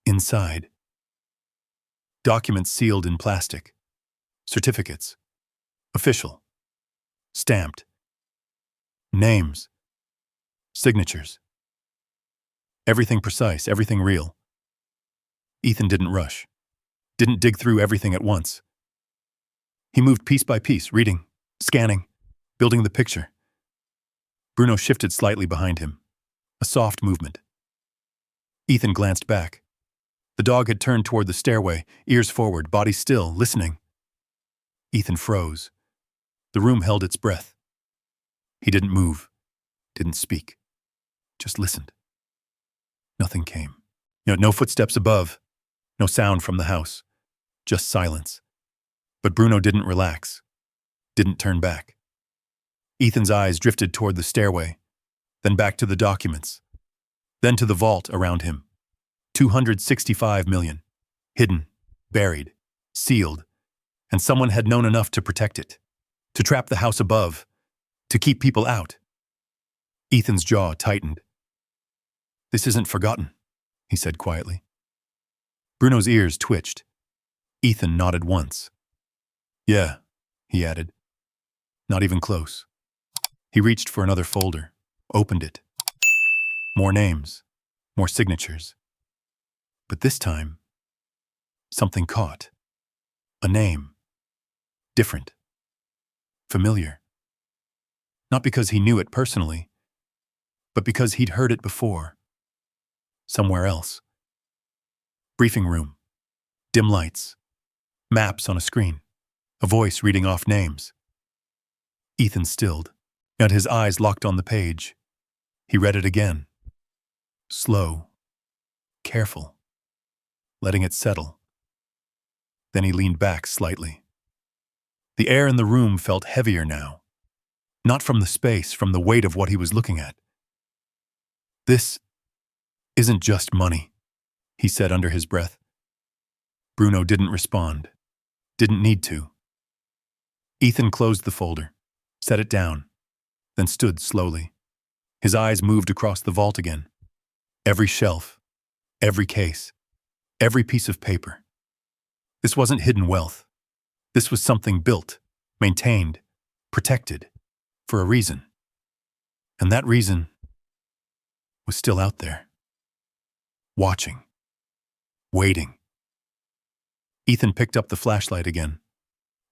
Inside. Documents sealed in plastic. Certificates. Official. Stamped. Names. Signatures. Everything precise, everything real. Ethan didn't rush. Didn't dig through everything at once. He moved piece by piece, reading, scanning, building the picture. Bruno shifted slightly behind him. A soft movement. Ethan glanced back. The dog had turned toward the stairway, ears forward, body still, listening. Ethan froze. The room held its breath. He didn't move, didn't speak, just listened. Nothing came. No footsteps above, no sound from the house, just silence. But Bruno didn't relax, didn't turn back. Ethan's eyes drifted toward the stairway, then back to the documents, then to the vault around him. 265 million. Hidden, buried, sealed, and someone had known enough to protect it, to trap the house above, to keep people out. Ethan's jaw tightened. "This isn't forgotten," he said quietly. Bruno's ears twitched. Ethan nodded once. "Yeah," he added. "Not even close." He reached for another folder, opened it. More names, more signatures. But this time, something caught. A name. Different. Familiar. Not because he knew it personally, but because he'd heard it before. Somewhere else. Briefing room. Dim lights. Maps on a screen. A voice reading off names. Ethan stilled. and his eyes locked on the page. He read it again. Slow, careful, letting it settle. Then he leaned back slightly. The air in the room felt heavier now. Not from the space, from the weight of what he was looking at. This isn't just money, he said under his breath. Bruno didn't respond. Didn't need to. Ethan closed the folder, set it down, then stood slowly. His eyes moved across the vault again. Every shelf, every case, every piece of paper. This wasn't hidden wealth. This was something built, maintained, protected, for a reason. And that reason was still out there. Watching. Waiting. Ethan picked up the flashlight again,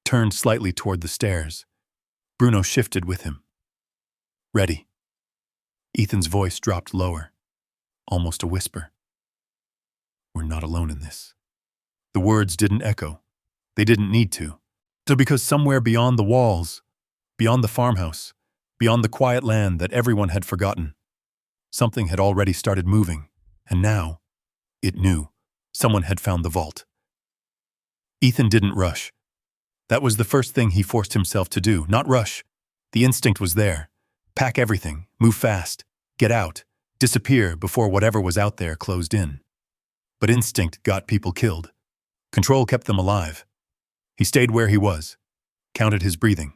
turned slightly toward the stairs. Bruno shifted with him. Ready. Ethan's voice dropped lower, almost a whisper. We're not alone in this. The words didn't echo. They didn't need to. Because somewhere beyond the walls, beyond the farmhouse, beyond the quiet land that everyone had forgotten, something had already started moving, and now, it knew, someone had found the vault. Ethan didn't rush. That was the first thing he forced himself to do, not rush. The instinct was there. Pack everything, move fast, get out, disappear before whatever was out there closed in. But instinct got people killed. Control kept them alive. He stayed where he was, counted his breathing.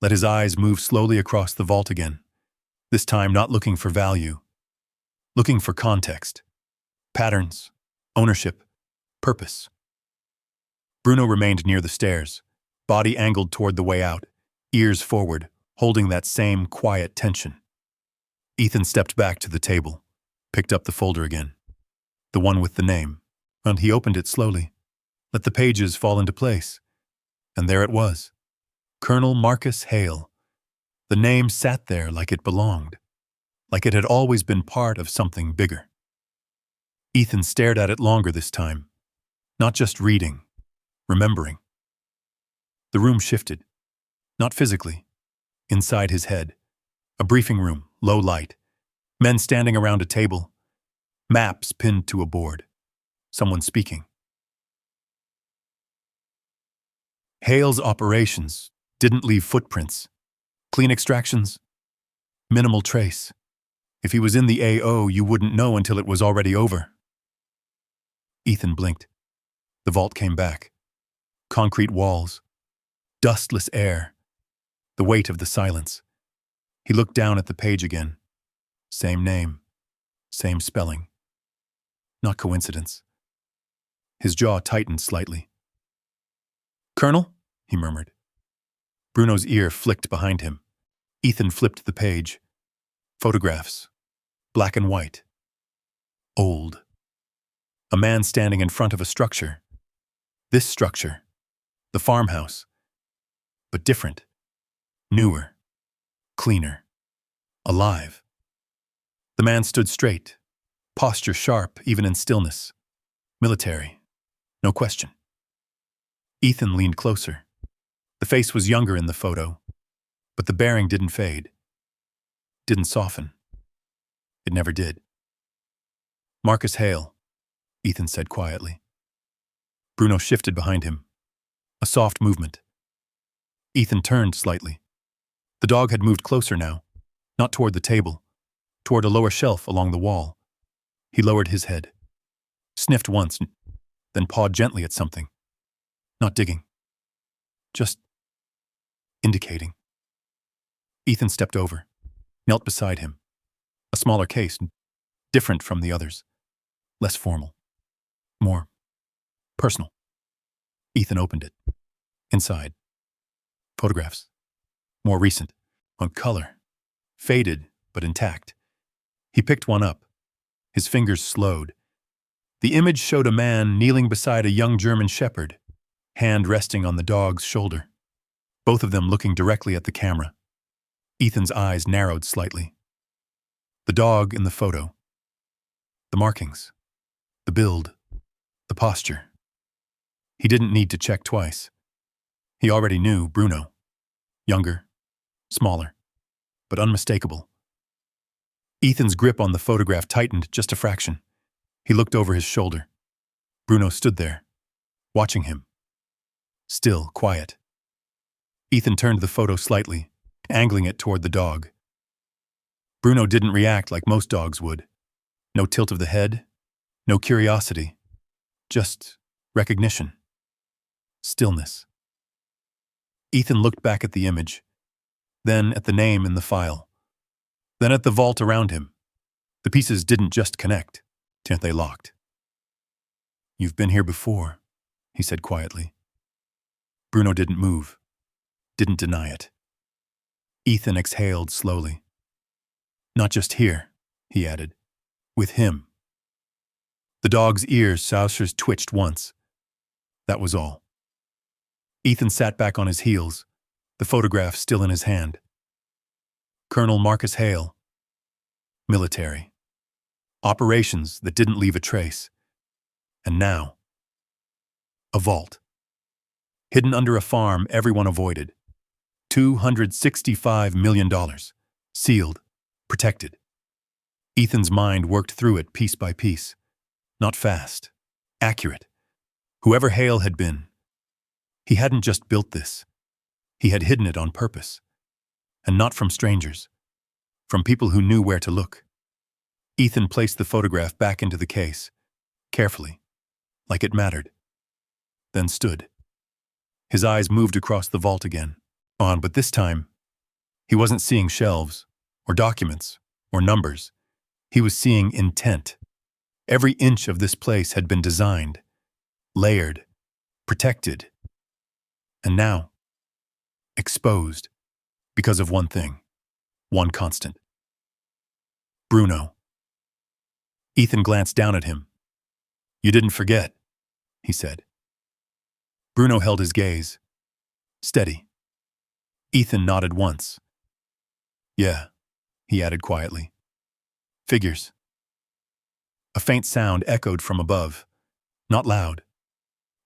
Let his eyes move slowly across the vault again, this time not looking for value, looking for context, patterns, ownership, purpose. Bruno remained near the stairs, body angled toward the way out, ears forward, holding that same quiet tension. Ethan stepped back to the table, picked up the folder again, the one with the name, and he opened it slowly, let the pages fall into place. And there it was, Colonel Marcus Hale. The name sat there like it belonged, like it had always been part of something bigger. Ethan stared at it longer this time, not just reading, remembering. The room shifted, not physically, inside his head. A briefing room, low light, men standing around a table, maps pinned to a board, someone speaking. Hale's operations didn't leave footprints. Clean extractions, minimal trace. If he was in the AO, you wouldn't know until it was already over. Ethan blinked. The vault came back. Concrete walls, dustless air, the weight of the silence. He looked down at the page again. Same name, same spelling. Not coincidence. His jaw tightened slightly. Colonel? He murmured. Bruno's ear flicked behind him. Ethan flipped the page. Photographs. Black and white. Old. A man standing in front of a structure. This structure. The farmhouse. But different. Newer. Cleaner. Alive. The man stood straight. Posture sharp, even in stillness. Military. No question. Ethan leaned closer. The face was younger in the photo, but the bearing didn't fade. Didn't soften. It never did. Marcus Hale, Ethan said quietly. Bruno shifted behind him. A soft movement. Ethan turned slightly. The dog had moved closer now, not toward the table, toward a lower shelf along the wall. He lowered his head, sniffed once, then pawed gently at something. Not digging. Just indicating. Ethan stepped over, knelt beside him. A smaller case, different from the others. Less formal. More personal. Ethan opened it. Inside. Photographs. More recent. On color. Faded, but intact. He picked one up. His fingers slowed. The image showed a man kneeling beside a young German shepherd, hand resting on the dog's shoulder. Both of them looking directly at the camera. Ethan's eyes narrowed slightly. The dog in the photo. The markings. The build. The posture. He didn't need to check twice. He already knew Bruno. Younger. Smaller. but unmistakable. Ethan's grip on the photograph tightened just a fraction. He looked over his shoulder. Bruno stood there, watching him. Still, quiet. Ethan turned the photo slightly, angling it toward the dog. Bruno didn't react like most dogs would. No tilt of the head, no curiosity, just recognition. Stillness. Ethan looked back at the image, then at the name in the file, then at the vault around him. The pieces didn't just connect, they locked. "You've been here before," he said quietly. Bruno didn't move, didn't deny it. Ethan exhaled slowly. "Not just here," he added. "With him." The dog's ears twitched once. That was all. Ethan sat back on his heels, the photograph still in his hand. Colonel Marcus Hale. Military. Operations that didn't leave a trace. And now, a vault. Hidden under a farm everyone avoided. $265 million. Sealed. Protected. Ethan's mind worked through it piece by piece. Not fast. Accurate. Whoever Hale had been, he hadn't just built this. He had hidden it on purpose. And not from strangers. From people who knew where to look. Ethan placed the photograph back into the case, carefully, like it mattered. Then stood. His eyes moved across the vault again. But this time, he wasn't seeing shelves, or documents, or numbers. He was seeing intent. Every inch of this place had been designed, layered, protected, and now, exposed, because of one thing, one constant. Bruno. Ethan glanced down at him. "You didn't forget," he said. Bruno held his gaze. Steady. Ethan nodded once. "Yeah," he added quietly. "Figures." A faint sound echoed from above. Not loud,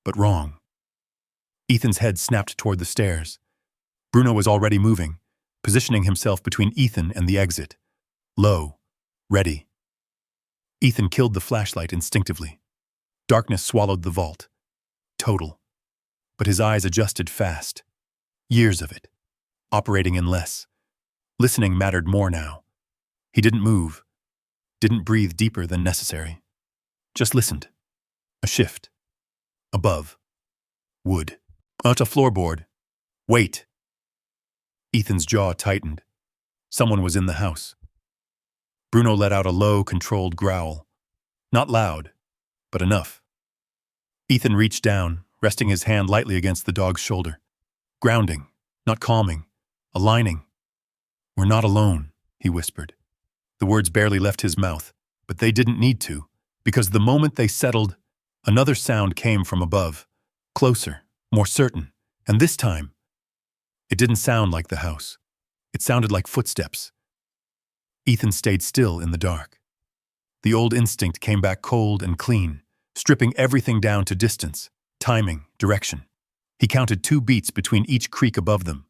but wrong. Ethan's head snapped toward the stairs. Bruno was already moving, positioning himself between Ethan and the exit. Low, ready. Ethan killed the flashlight instinctively. Darkness swallowed the vault. Total. But his eyes adjusted fast. Years of it. Operating in less. Listening mattered more now. He didn't move. Didn't breathe deeper than necessary. Just listened. A shift. Above. Wood. Out a floorboard. Wait. Ethan's jaw tightened. Someone was in the house. Bruno let out a low, controlled growl. Not loud, but enough. Ethan reached down, resting his hand lightly against the dog's shoulder. Grounding, not calming, aligning. "We're not alone," he whispered. The words barely left his mouth, but they didn't need to, because the moment they settled, another sound came from above. Closer, more certain, and this time, it didn't sound like the house. It sounded like footsteps. Ethan stayed still in the dark. The old instinct came back cold and clean, stripping everything down to distance, timing, direction. He counted 2 beats between each creak above them.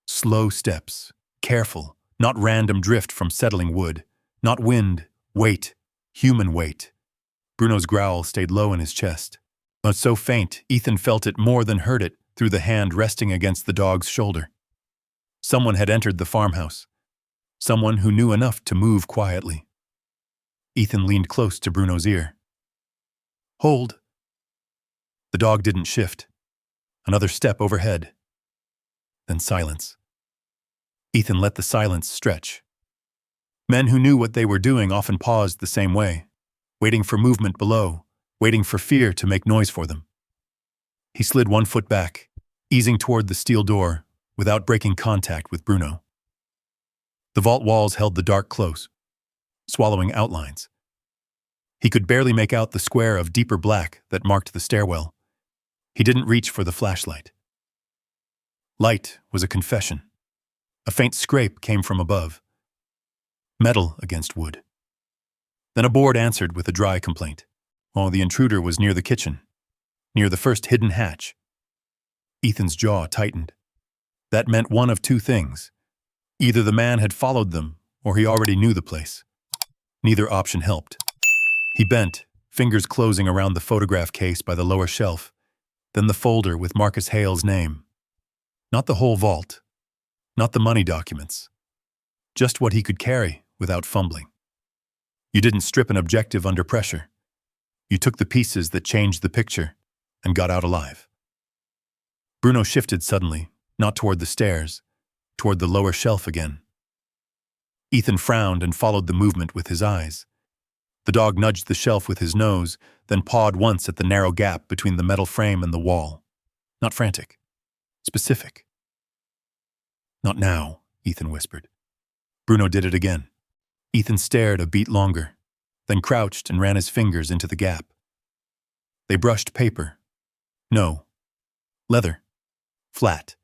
Slow steps, careful, not random drift from settling wood, not wind, weight, human weight. Bruno's growl stayed low in his chest, but so faint Ethan felt it more than heard it through the hand resting against the dog's shoulder. Someone had entered the farmhouse. Someone who knew enough to move quietly. Ethan leaned close to Bruno's ear. "Hold." The dog didn't shift. Another step overhead. Then silence. Ethan let the silence stretch. Men who knew what they were doing often paused the same way, waiting for movement below, waiting for fear to make noise for them. He slid 1 foot back, easing toward the steel door without breaking contact with Bruno. The vault walls held the dark close, swallowing outlines. He could barely make out the square of deeper black that marked the stairwell. He didn't reach for the flashlight. Light was a confession. A faint scrape came from above. Metal against wood. Then a board answered with a dry complaint. The intruder was near the kitchen, near the first hidden hatch. Ethan's jaw tightened. That meant one of 2 things. Either the man had followed them, or he already knew the place. Neither option helped. He bent, fingers closing around the photograph case by the lower shelf, then the folder with Marcus Hale's name. Not the whole vault, not the money documents, just what he could carry without fumbling. You didn't strip an objective under pressure. You took the pieces that changed the picture and got out alive. Bruno shifted suddenly, not toward the stairs, toward the lower shelf again. Ethan frowned and followed the movement with his eyes. The dog nudged the shelf with his nose, then pawed once at the narrow gap between the metal frame and the wall. Not frantic. Specific. Not now, Ethan whispered. Bruno did it again. Ethan stared a beat longer, then crouched and ran his fingers into the gap. They brushed paper. No. Leather. Flat.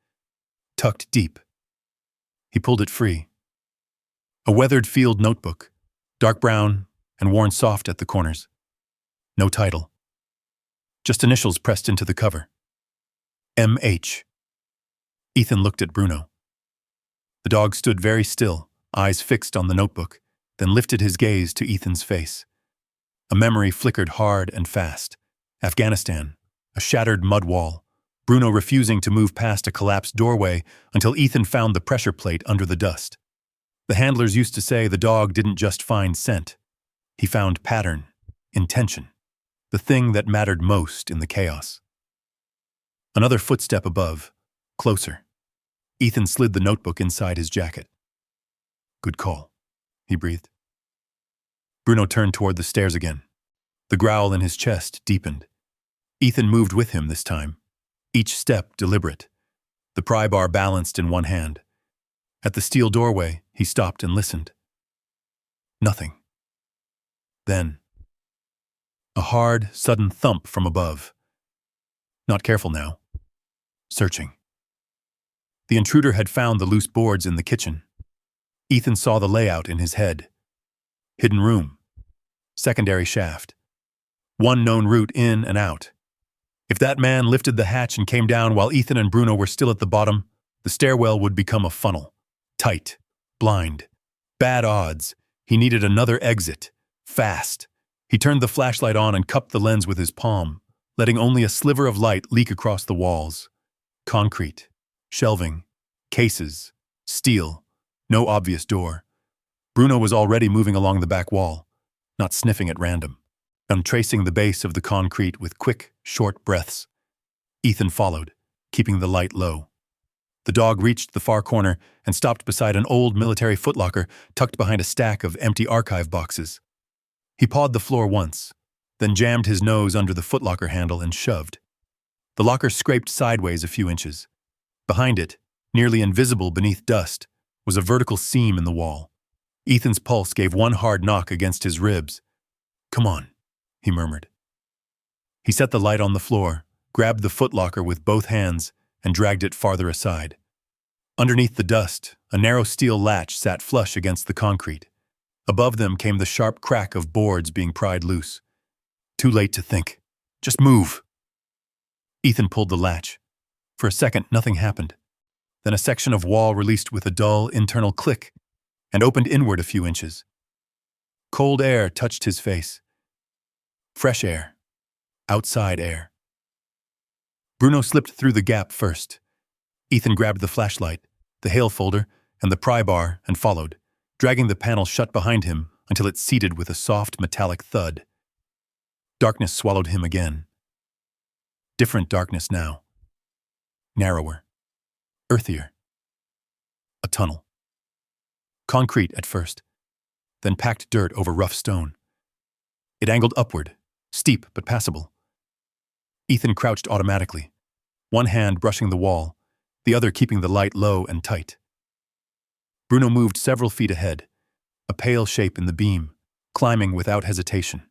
Tucked deep. He pulled it free. A weathered field notebook, dark brown and worn soft at the corners. No title. Just initials pressed into the cover. M.H. Ethan looked at Bruno. The dog stood very still, eyes fixed on the notebook, then lifted his gaze to Ethan's face. A memory flickered hard and fast. Afghanistan, a shattered mud wall, Bruno refusing to move past a collapsed doorway until Ethan found the pressure plate under the dust. The handlers used to say the dog didn't just find scent. He found pattern, intention, the thing that mattered most in the chaos. Another footstep above, closer. Ethan slid the notebook inside his jacket. Good call, he breathed. Bruno turned toward the stairs again. The growl in his chest deepened. Ethan moved with him this time, each step deliberate, the pry bar balanced in one hand. At the steel doorway, he stopped and listened. Nothing. Then, a hard, sudden thump from above. Not careful now. Searching. The intruder had found the loose boards in the kitchen. Ethan saw the layout in his head. Hidden room. Secondary shaft. One known route in and out. If that man lifted the hatch and came down while Ethan and Bruno were still at the bottom, the stairwell would become a funnel. Tight. Blind. Bad odds. He needed another exit. Fast. He turned the flashlight on and cupped the lens with his palm, letting only a sliver of light leak across the walls. Concrete. Shelving. Cases. Steel. No obvious door. Bruno was already moving along the back wall, not sniffing at random, and tracing the base of the concrete with quick, short breaths. Ethan followed, keeping the light low. The dog reached the far corner and stopped beside an old military footlocker tucked behind a stack of empty archive boxes. He pawed the floor once, then jammed his nose under the footlocker handle and shoved. The locker scraped sideways a few inches. Behind it, nearly invisible beneath dust, was a vertical seam in the wall. Ethan's pulse gave one hard knock against his ribs. Come on, he murmured. He set the light on the floor, grabbed the footlocker with both hands, and dragged it farther aside. Underneath the dust, a narrow steel latch sat flush against the concrete. Above them came the sharp crack of boards being pried loose. Too late to think. Just move. Ethan pulled the latch. For a second, nothing happened. Then a section of wall released with a dull internal click and opened inward a few inches. Cold air touched his face. Fresh air. Outside air. Bruno slipped through the gap first. Ethan grabbed the flashlight, the Hale folder, and the pry bar and followed, dragging the panel shut behind him until it seated with a soft metallic thud. Darkness swallowed him again. Different darkness now. Narrower. Earthier. A tunnel. Concrete at first, then packed dirt over rough stone. It angled upward, steep but passable. Ethan crouched automatically, one hand brushing the wall, the other keeping the light low and tight. Bruno moved several feet ahead, a pale shape in the beam, climbing without hesitation.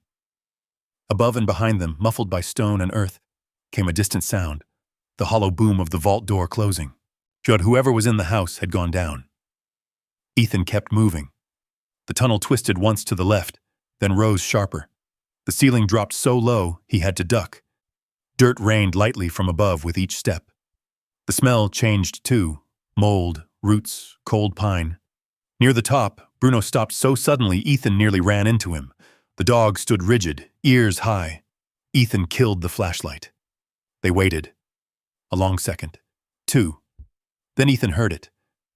Above and behind them, muffled by stone and earth, came a distant sound, the hollow boom of the vault door closing. Showed whoever was in the house had gone down. Ethan kept moving. The tunnel twisted once to the left, then rose sharper. The ceiling dropped so low he had to duck. Dirt rained lightly from above with each step. The smell changed too, mold, roots, cold pine. Near the top, Bruno stopped so suddenly Ethan nearly ran into him. The dog stood rigid, ears high. Ethan killed the flashlight. They waited. A long second. 2. Then Ethan heard it.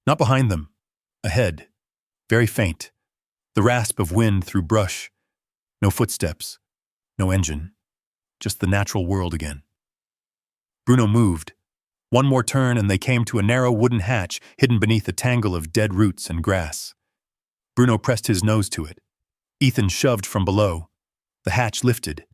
Not behind them. Ahead. Very faint. The rasp of wind through brush. No footsteps. No engine. Just the natural world again. Bruno moved. One more turn and they came to a narrow wooden hatch hidden beneath a tangle of dead roots and grass. Bruno pressed his nose to it. Ethan shoved from below. The hatch lifted.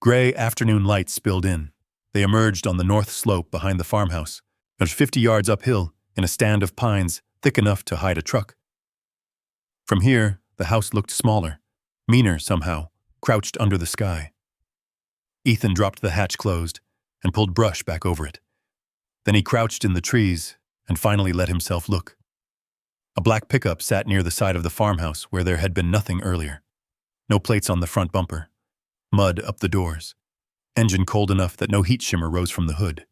Gray afternoon light spilled in. They emerged on the north slope behind the farmhouse, about 50 yards uphill, in a stand of pines thick enough to hide a truck. From here, the house looked smaller, meaner somehow, crouched under the sky. Ethan dropped the hatch closed and pulled brush back over it. Then he crouched in the trees and finally let himself look. A black pickup sat near the side of the farmhouse where there had been nothing earlier. No plates on the front bumper. Mud up the doors. Engine cold enough that no heat shimmer rose from the hood.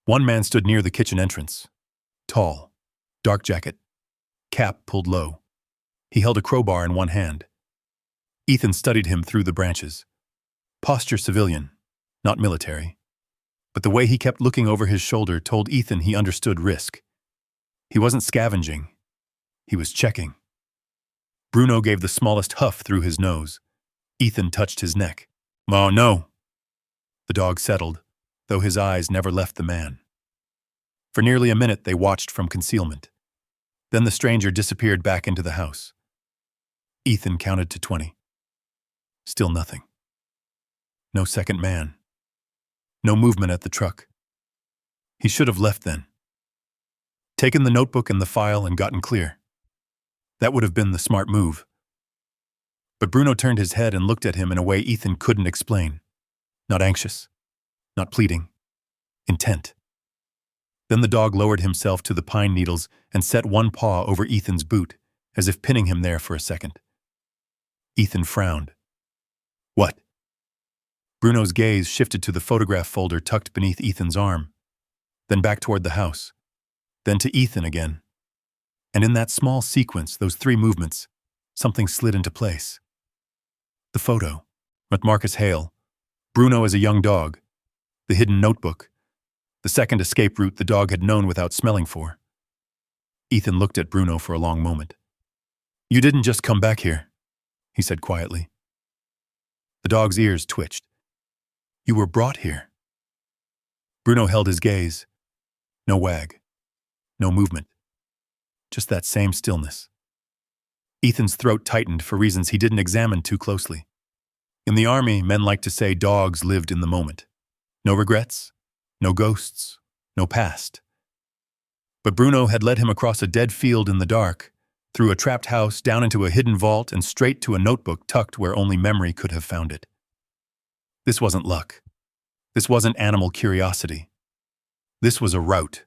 One man stood near the kitchen entrance. Tall. Dark jacket. Cap pulled low. He held a crowbar in one hand. Ethan studied him through the branches. Posture civilian, not military. But the way he kept looking over his shoulder told Ethan he understood risk. He wasn't scavenging. He was checking. Bruno gave the smallest huff through his nose. Ethan touched his neck. "Oh, no." The dog settled, though his eyes never left the man. For nearly a minute they watched from concealment. Then the stranger disappeared back into the house. Ethan counted to 20. Still nothing. No second man. No movement at the truck. He should have left then. Taken the notebook and the file and gotten clear. That would have been the smart move. But Bruno turned his head and looked at him in a way Ethan couldn't explain. Not anxious. Not pleading. Intent. Then the dog lowered himself to the pine needles and set one paw over Ethan's boot, as if pinning him there for a second. Ethan frowned. What? Bruno's gaze shifted to the photograph folder tucked beneath Ethan's arm, then back toward the house, then to Ethan again. And in that small sequence, those 3 movements, something slid into place. The photo, with Marcus Hale, Bruno as a young dog, the hidden notebook, the second escape route the dog had known without smelling for. Ethan looked at Bruno for a long moment. "You didn't just come back here," he said quietly. The dog's ears twitched. "You were brought here." Bruno held his gaze. No wag. No movement. Just that same stillness. Ethan's throat tightened for reasons he didn't examine too closely. In the army, men like to say dogs lived in the moment. No regrets, no ghosts, no past. But Bruno had led him across a dead field in the dark, through a trapped house, down into a hidden vault, and straight to a notebook tucked where only memory could have found it. This wasn't luck. This wasn't animal curiosity. This was a route.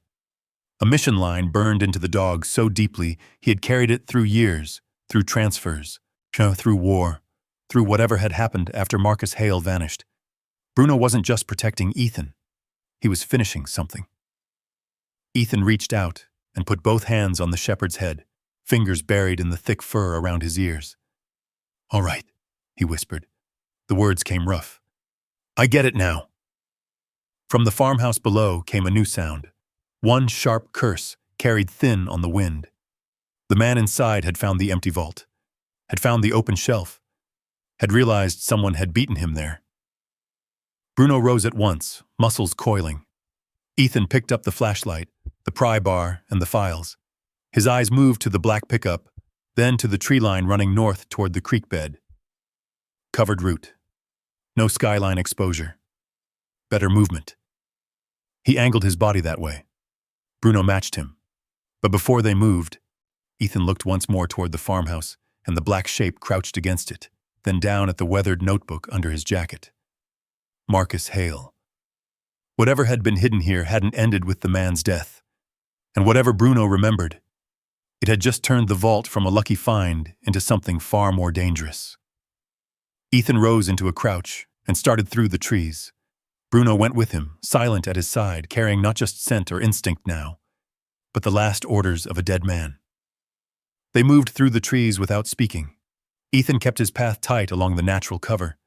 A mission line burned into the dog so deeply he had carried it through years, through transfers, through war, through whatever had happened after Marcus Hale vanished. Bruno wasn't just protecting Ethan. He was finishing something. Ethan reached out and put both hands on the shepherd's head, fingers buried in the thick fur around his ears. "All right," he whispered. The words came rough. "I get it now." From the farmhouse below came a new sound. One sharp curse carried thin on the wind. The man inside had found the empty vault, had found the open shelf, had realized someone had beaten him there. Bruno rose at once, muscles coiling. Ethan picked up the flashlight, the pry bar, and the files. His eyes moved to the black pickup, then to the tree line running north toward the creek bed. Covered route. No skyline exposure. Better movement. He angled his body that way. Bruno matched him. But before they moved, Ethan looked once more toward the farmhouse and the black shape crouched against it, then down at the weathered notebook under his jacket. Marcus Hale. Whatever had been hidden here hadn't ended with the man's death. And whatever Bruno remembered, it had just turned the vault from a lucky find into something far more dangerous. Ethan rose into a crouch and started through the trees. Bruno went with him, silent at his side, carrying not just scent or instinct now, but the last orders of a dead man. They moved through the trees without speaking. Ethan kept his path tight along the natural cover,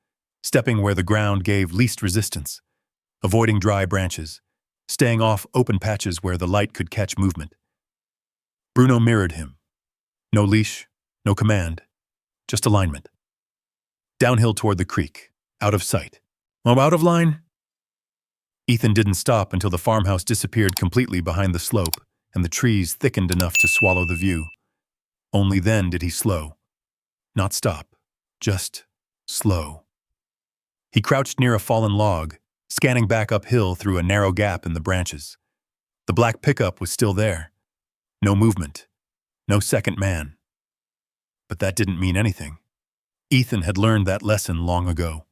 stepping where the ground gave least resistance, avoiding dry branches, staying off open patches where the light could catch movement. Bruno mirrored him. No leash, no command, just alignment. Downhill toward the creek, out of sight. Oh, out of line? Ethan didn't stop until the farmhouse disappeared completely behind the slope and the trees thickened enough to swallow the view. Only then did he slow. Not stop, just slow. He crouched near a fallen log, scanning back uphill through a narrow gap in the branches. The black pickup was still there. No movement. No second man. But that didn't mean anything. Ethan had learned that lesson long ago.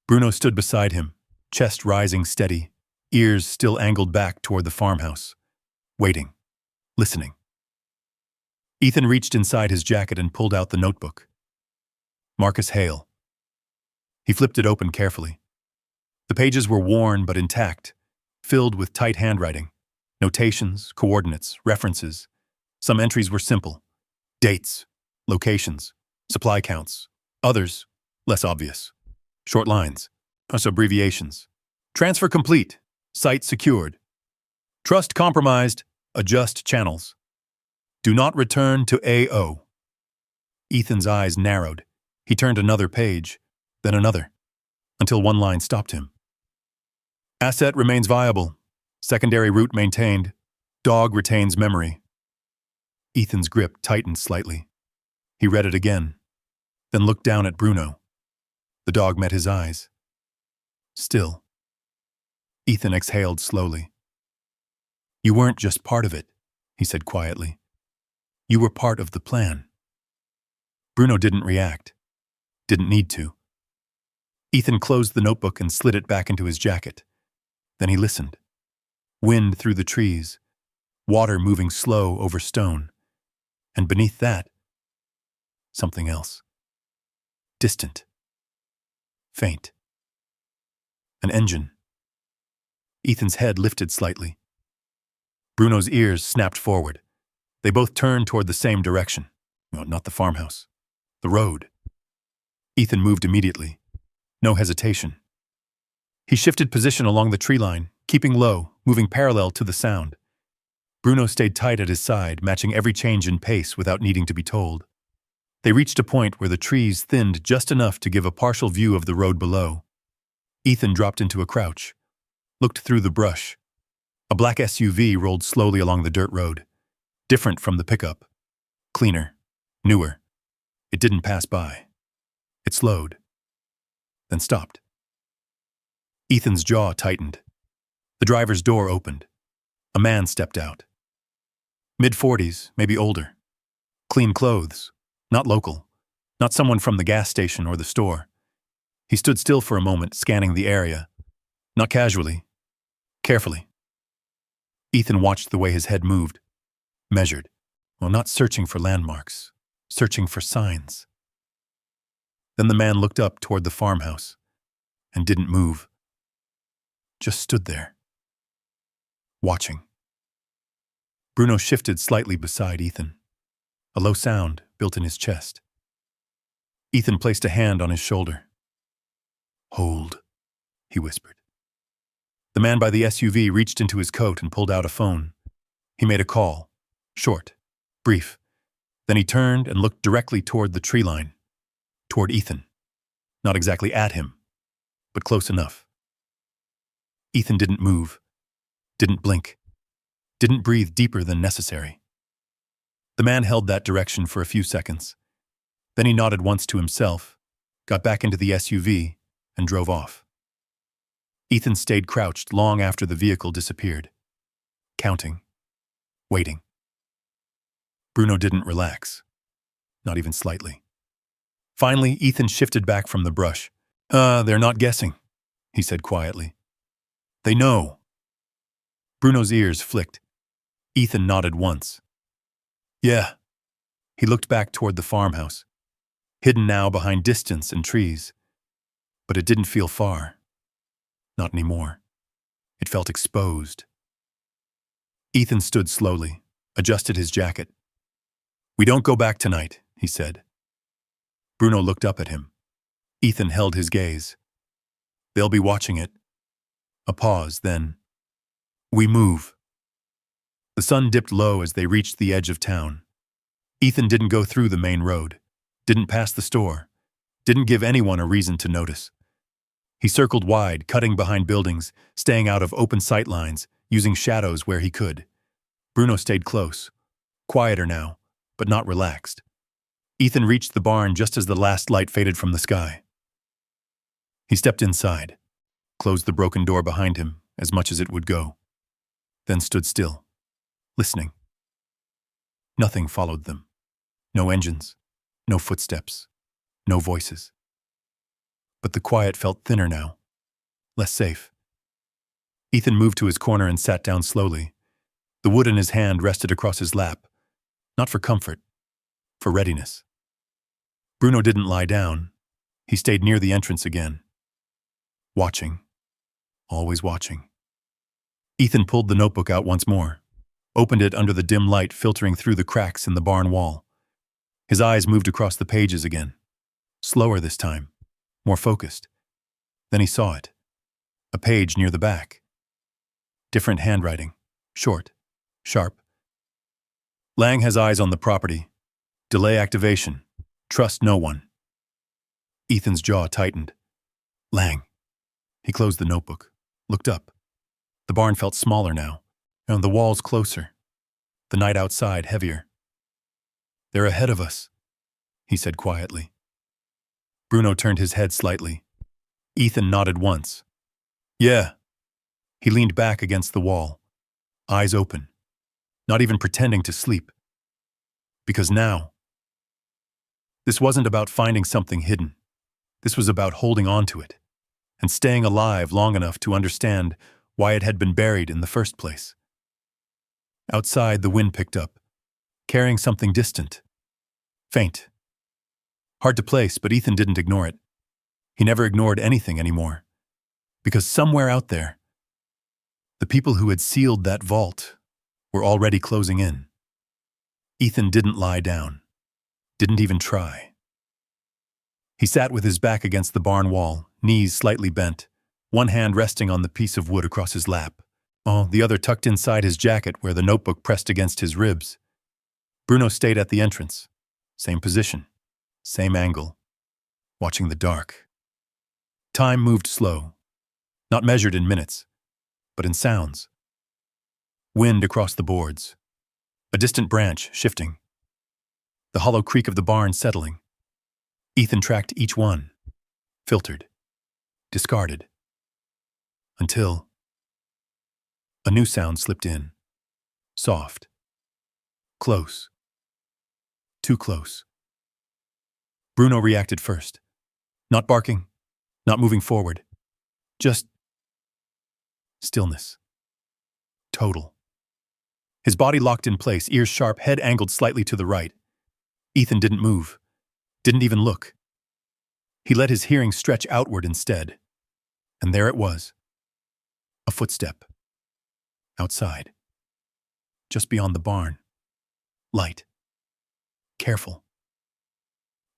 Bruno stood beside him, chest rising steady, ears still angled back toward the farmhouse, waiting, listening. Ethan reached inside his jacket and pulled out the notebook. Marcus Hale. He flipped it open carefully. The pages were worn but intact, filled with tight handwriting, notations, coordinates, references. Some entries were simple. Dates, locations, supply counts. Others, less obvious. Short lines, plus abbreviations. Transfer complete. Site secured. Trust compromised. Adjust channels. Do not return to AO. Ethan's eyes narrowed. He turned another page, then another, until one line stopped him. Asset remains viable. Secondary route maintained. Dog retains memory. Ethan's grip tightened slightly. He read it again, then looked down at Bruno. The dog met his eyes. Still. Ethan exhaled slowly. You weren't just part of it, he said quietly. You were part of the plan. Bruno didn't react. Didn't need to. Ethan closed the notebook and slid it back into his jacket. Then he listened. Wind through the trees, water moving slow over stone, and beneath that, something else. Distant. Faint. An engine. Ethan's head lifted slightly. Bruno's ears snapped forward. They both turned toward the same direction. No, not the farmhouse. The road. Ethan moved immediately. No hesitation. He shifted position along the tree line, keeping low, moving parallel to the sound. Bruno stayed tight at his side, matching every change in pace without needing to be told. They reached a point where the trees thinned just enough to give a partial view of the road below. Ethan dropped into a crouch, looked through the brush. A black SUV rolled slowly along the dirt road, different from the pickup. Cleaner, newer. It didn't pass by. It slowed, then stopped. Ethan's jaw tightened. The driver's door opened. A man stepped out. Mid-40s, maybe older. Clean clothes, not local, not someone from the gas station or the store. He stood still for a moment, scanning the area. Not casually, carefully. Ethan watched the way his head moved, measured. Well, not searching for landmarks, searching for signs. Then the man looked up toward the farmhouse and didn't move. Just stood there, watching. Bruno shifted slightly beside Ethan. A low sound built in his chest. Ethan placed a hand on his shoulder. Hold, he whispered. The man by the SUV reached into his coat and pulled out a phone. He made a call, short, brief. Then he turned and looked directly toward the tree line, toward Ethan. Not exactly at him, but close enough. Ethan didn't move, didn't blink, didn't breathe deeper than necessary. The man held that direction for a few seconds. Then he nodded once to himself, got back into the SUV, and drove off. Ethan stayed crouched long after the vehicle disappeared, counting, waiting. Bruno didn't relax, not even slightly. Finally, Ethan shifted back from the brush. They're not guessing, he said quietly. They know. Bruno's ears flicked. Ethan nodded once. Yeah. He looked back toward the farmhouse, hidden now behind distance and trees. But it didn't feel far. Not anymore. It felt exposed. Ethan stood slowly, adjusted his jacket. "We don't go back tonight," he said. Bruno looked up at him. Ethan held his gaze. "They'll be watching it." A pause, then, "We move." The sun dipped low as they reached the edge of town. Ethan didn't go through the main road, didn't pass the store, didn't give anyone a reason to notice. He circled wide, cutting behind buildings, staying out of open sight lines, using shadows where he could. Bruno stayed close, quieter now, but not relaxed. Ethan reached the barn just as the last light faded from the sky. He stepped inside, closed the broken door behind him as much as it would go, then stood still, listening. Nothing followed them. No engines, no footsteps, no voices. But the quiet felt thinner now, less safe. Ethan moved to his corner and sat down slowly. The wood in his hand rested across his lap, not for comfort, for readiness. Bruno didn't lie down. He stayed near the entrance again. Watching. Always watching. Ethan pulled the notebook out once more, opened it under the dim light filtering through the cracks in the barn wall. His eyes moved across the pages again. Slower this time, more focused. Then he saw it. A page near the back. Different handwriting. Short. Sharp. Lang has eyes on the property. Delay activation. Trust no one. Ethan's jaw tightened. Lang. He closed the notebook, looked up. The barn felt smaller now, and the walls closer. The night outside heavier. "They're ahead of us," he said quietly. Bruno turned his head slightly. Ethan nodded once. "Yeah." He leaned back against the wall, eyes open, not even pretending to sleep. Because now, this wasn't about finding something hidden. This was about holding on to it, and staying alive long enough to understand why it had been buried in the first place. Outside, the wind picked up, carrying something distant, faint. Hard to place, but Ethan didn't ignore it. He never ignored anything anymore. Because somewhere out there, the people who had sealed that vault were already closing in. Ethan didn't lie down, didn't even try. He sat with his back against the barn wall, knees slightly bent, one hand resting on the piece of wood across his lap, the other tucked inside his jacket where the notebook pressed against his ribs. Bruno stayed at the entrance, same position, same angle, watching the dark. Time moved slow, not measured in minutes, but in sounds. Wind across the boards, a distant branch shifting, the hollow creak of the barn settling. Ethan tracked each one, filtered, discarded, until a new sound slipped in, soft, close, too close. Bruno reacted first, not barking, not moving forward, just stillness. Total. His body locked in place, ears sharp, head angled slightly to the right. Ethan didn't move, didn't even look. He let his hearing stretch outward instead. And there it was. A footstep. Outside. Just beyond the barn. Light. Careful.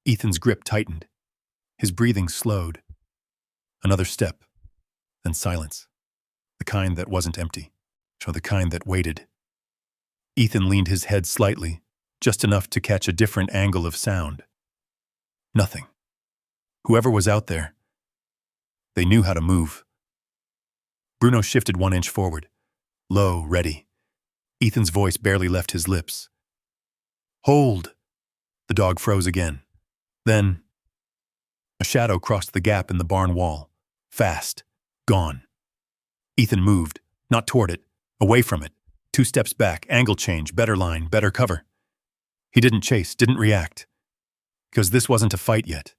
Ethan's grip tightened. His breathing slowed. Another step. Then silence. The kind that wasn't empty. Or the kind that waited. Ethan leaned his head slightly, just enough to catch a different angle of sound. Nothing. Whoever was out there, they knew how to move. Bruno shifted 1 inch forward, low, ready. Ethan's voice barely left his lips. "Hold!" The dog froze again. Then, a shadow crossed the gap in the barn wall. Fast. Gone. Ethan moved, not toward it, away from it. 2 steps back, angle change, better line, better cover. He didn't chase, didn't react. Because this wasn't a fight yet.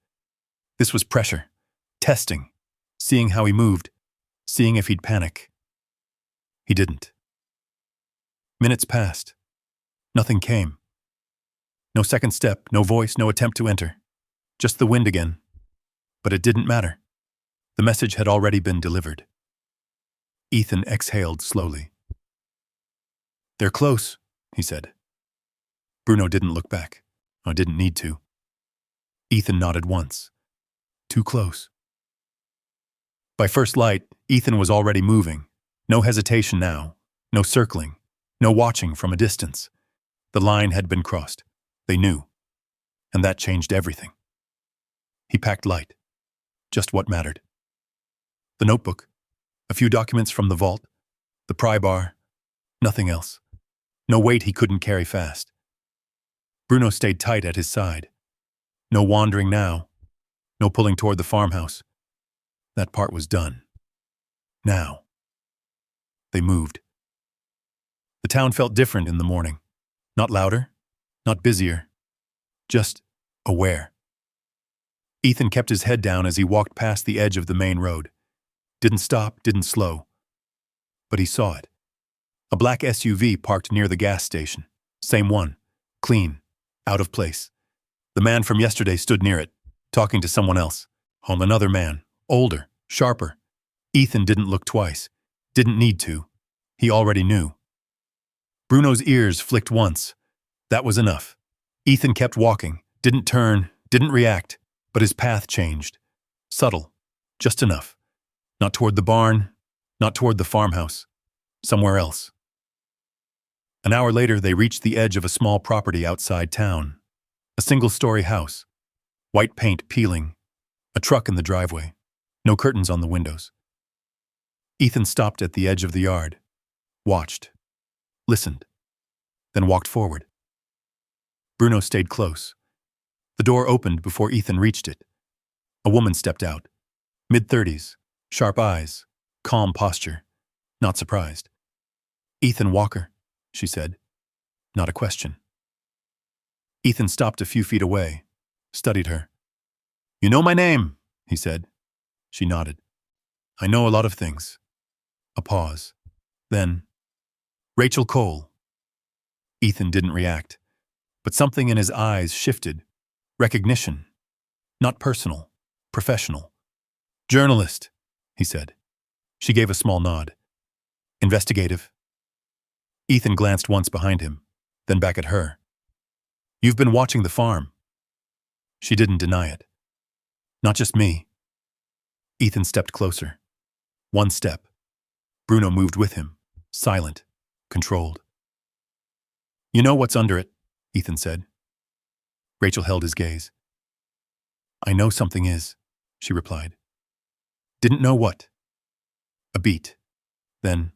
This was pressure, testing, seeing how he moved, seeing if he'd panic. He didn't. Minutes passed. Nothing came. No second step, no voice, no attempt to enter. Just the wind again. But it didn't matter. The message had already been delivered. Ethan exhaled slowly. "They're close," he said. Bruno didn't look back. I didn't need to. Ethan nodded once. Too close. By first light, Ethan was already moving. No hesitation now. No circling. No watching from a distance. The line had been crossed. They knew. And that changed everything. He packed light. Just what mattered. The notebook. A few documents from the vault. The pry bar. Nothing else. No weight he couldn't carry fast. Bruno stayed tight at his side. No wandering now. No pulling toward the farmhouse. That part was done. Now. They moved. The town felt different in the morning. Not louder, not busier. Just aware. Ethan kept his head down as he walked past the edge of the main road. Didn't stop, didn't slow. But he saw it. A black SUV parked near the gas station. Same one. Clean. Out of place. The man from yesterday stood near it, talking to someone else. Another man. Older. Sharper. Ethan didn't look twice. Didn't need to. He already knew. Bruno's ears flicked once. That was enough. Ethan kept walking. Didn't turn. Didn't react. But his path changed. Subtle. Just enough. Not toward the barn. Not toward the farmhouse. Somewhere else. An hour later, they reached the edge of a small property outside town. A single-story house. White paint peeling. A truck in the driveway. No curtains on the windows. Ethan stopped at the edge of the yard. Watched. Listened. Then walked forward. Bruno stayed close. The door opened before Ethan reached it. A woman stepped out. Mid-30s. Sharp eyes. Calm posture. Not surprised. "Ethan Walker," she said. Not a question. Ethan stopped a few feet away. Studied her. "You know my name," he said. She nodded. "I know a lot of things." A pause. Then, "Rachel Cole." Ethan didn't react, but something in his eyes shifted. Recognition. Not personal. Professional. "Journalist," he said. She gave a small nod. "Investigative." Ethan glanced once behind him, then back at her. "You've been watching the farm." She didn't deny it. "Not just me." Ethan stepped closer. One step. Bruno moved with him, silent, controlled. "You know what's under it," Ethan said. Rachel held his gaze. "I know something is," she replied. "Didn't know what." A beat. Then,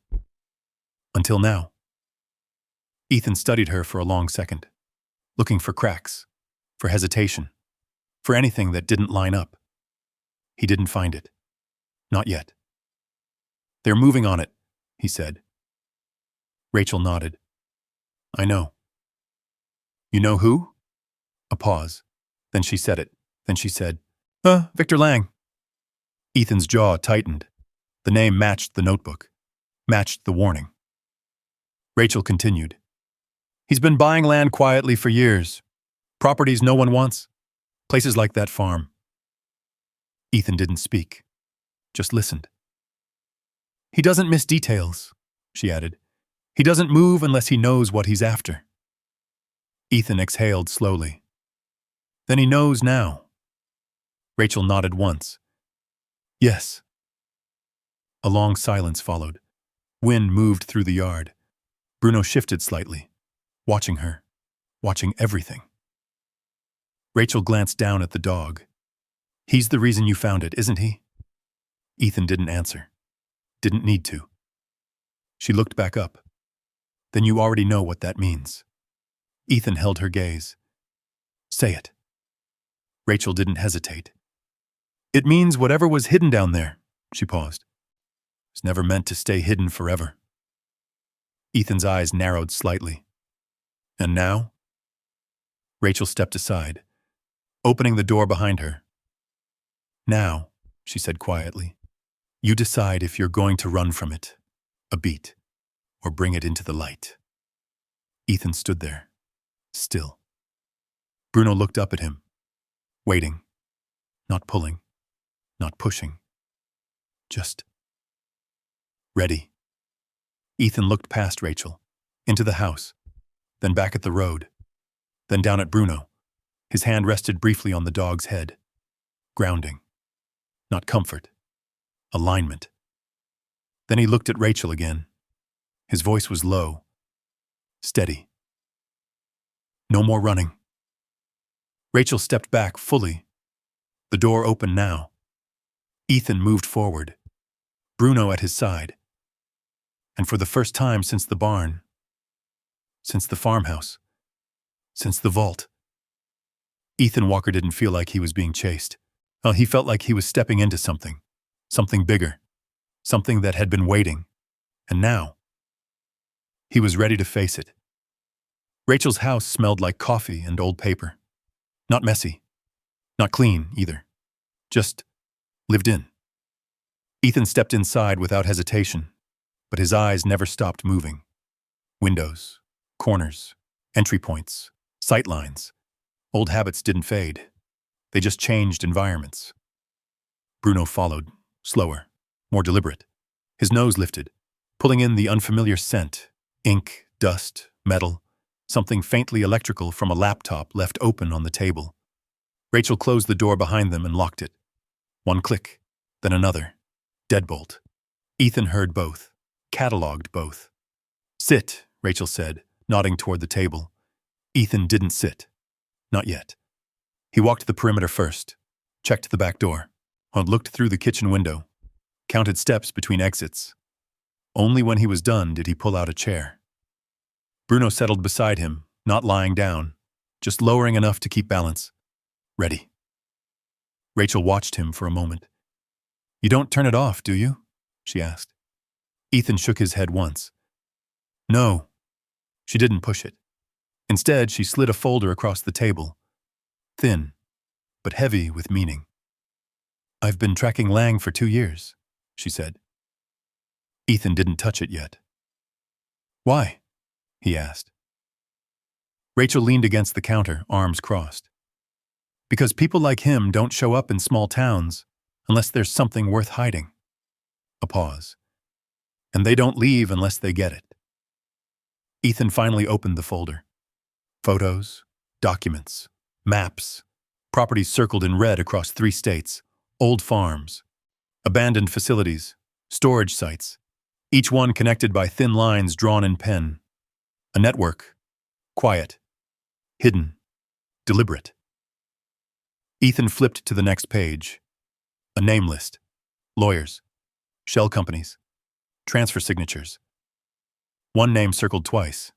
"Until now." Ethan studied her for a long second, looking for cracks, for hesitation, for anything that didn't line up. He didn't find it. Not yet. "They're moving on it," he said. Rachel nodded. "I know." "You know who?" A pause. Then she said it. Then she said, Victor Lang." Ethan's jaw tightened. The name matched the notebook, matched the warning. Rachel continued. "He's been buying land quietly for years. Properties no one wants. Places like that farm." Ethan didn't speak, just listened. "He doesn't miss details," she added. "He doesn't move unless he knows what he's after." Ethan exhaled slowly. "Then he knows now." Rachel nodded once. "Yes." A long silence followed. Wind moved through the yard. Bruno shifted slightly, watching her, watching everything. Rachel glanced down at the dog. "He's the reason you found it, isn't he?" Ethan didn't answer. Didn't need to. She looked back up. "Then you already know what that means." Ethan held her gaze. "Say it." Rachel didn't hesitate. "It means whatever was hidden down there." She paused. "It's never meant to stay hidden forever." Ethan's eyes narrowed slightly. "And now?" Rachel stepped aside, opening the door behind her. "Now," she said quietly, "you decide if you're going to run from it, a beat, or bring it into the light." Ethan stood there, still. Bruno looked up at him, waiting, not pulling, not pushing, just ready. Ethan looked past Rachel, into the house, then back at the road, then down at Bruno. His hand rested briefly on the dog's head. Grounding. Not comfort. Alignment. Then he looked at Rachel again. His voice was low, steady. No more running. Rachel stepped back fully. The door opened now. Ethan moved forward, Bruno at his side. And for the first time since the barn, since the farmhouse, since the vault, Ethan Walker didn't feel like he was being chased. Well, he felt like he was stepping into something bigger, something that had been waiting. And now, he was ready to face it. Rachel's house smelled like coffee and old paper. Not messy, not clean either, just lived in. Ethan stepped inside without hesitation, but his eyes never stopped moving. Windows, corners, entry points, sight lines. Old habits didn't fade. They just changed environments. Bruno followed, slower, more deliberate. His nose lifted, pulling in the unfamiliar scent, ink, dust, metal, something faintly electrical from a laptop left open on the table. Rachel closed the door behind them and locked it. One click, then another. Deadbolt. Ethan heard both, cataloged both. Sit, Rachel said, nodding toward the table. Ethan didn't sit. Not yet. He walked the perimeter first, checked the back door, looked through the kitchen window, counted steps between exits. Only when he was done did he pull out a chair. Bruno settled beside him, not lying down, just lowering enough to keep balance. Ready. Rachel watched him for a moment. You don't turn it off, do you? She asked. Ethan shook his head once. No. She didn't push it. Instead, she slid a folder across the table. Thin, but heavy with meaning. I've been tracking Lang for 2 years, she said. Ethan didn't touch it yet. Why? He asked. Rachel leaned against the counter, arms crossed. Because people like him don't show up in small towns unless there's something worth hiding. A pause. And they don't leave unless they get it. Ethan finally opened the folder. Photos, documents, maps, properties circled in red across 3 states, old farms, abandoned facilities, storage sites, each one connected by thin lines drawn in pen. A network, quiet, hidden, deliberate. Ethan flipped to the next page. A name list. Lawyers. Shell companies. Transfer signatures. One name circled twice.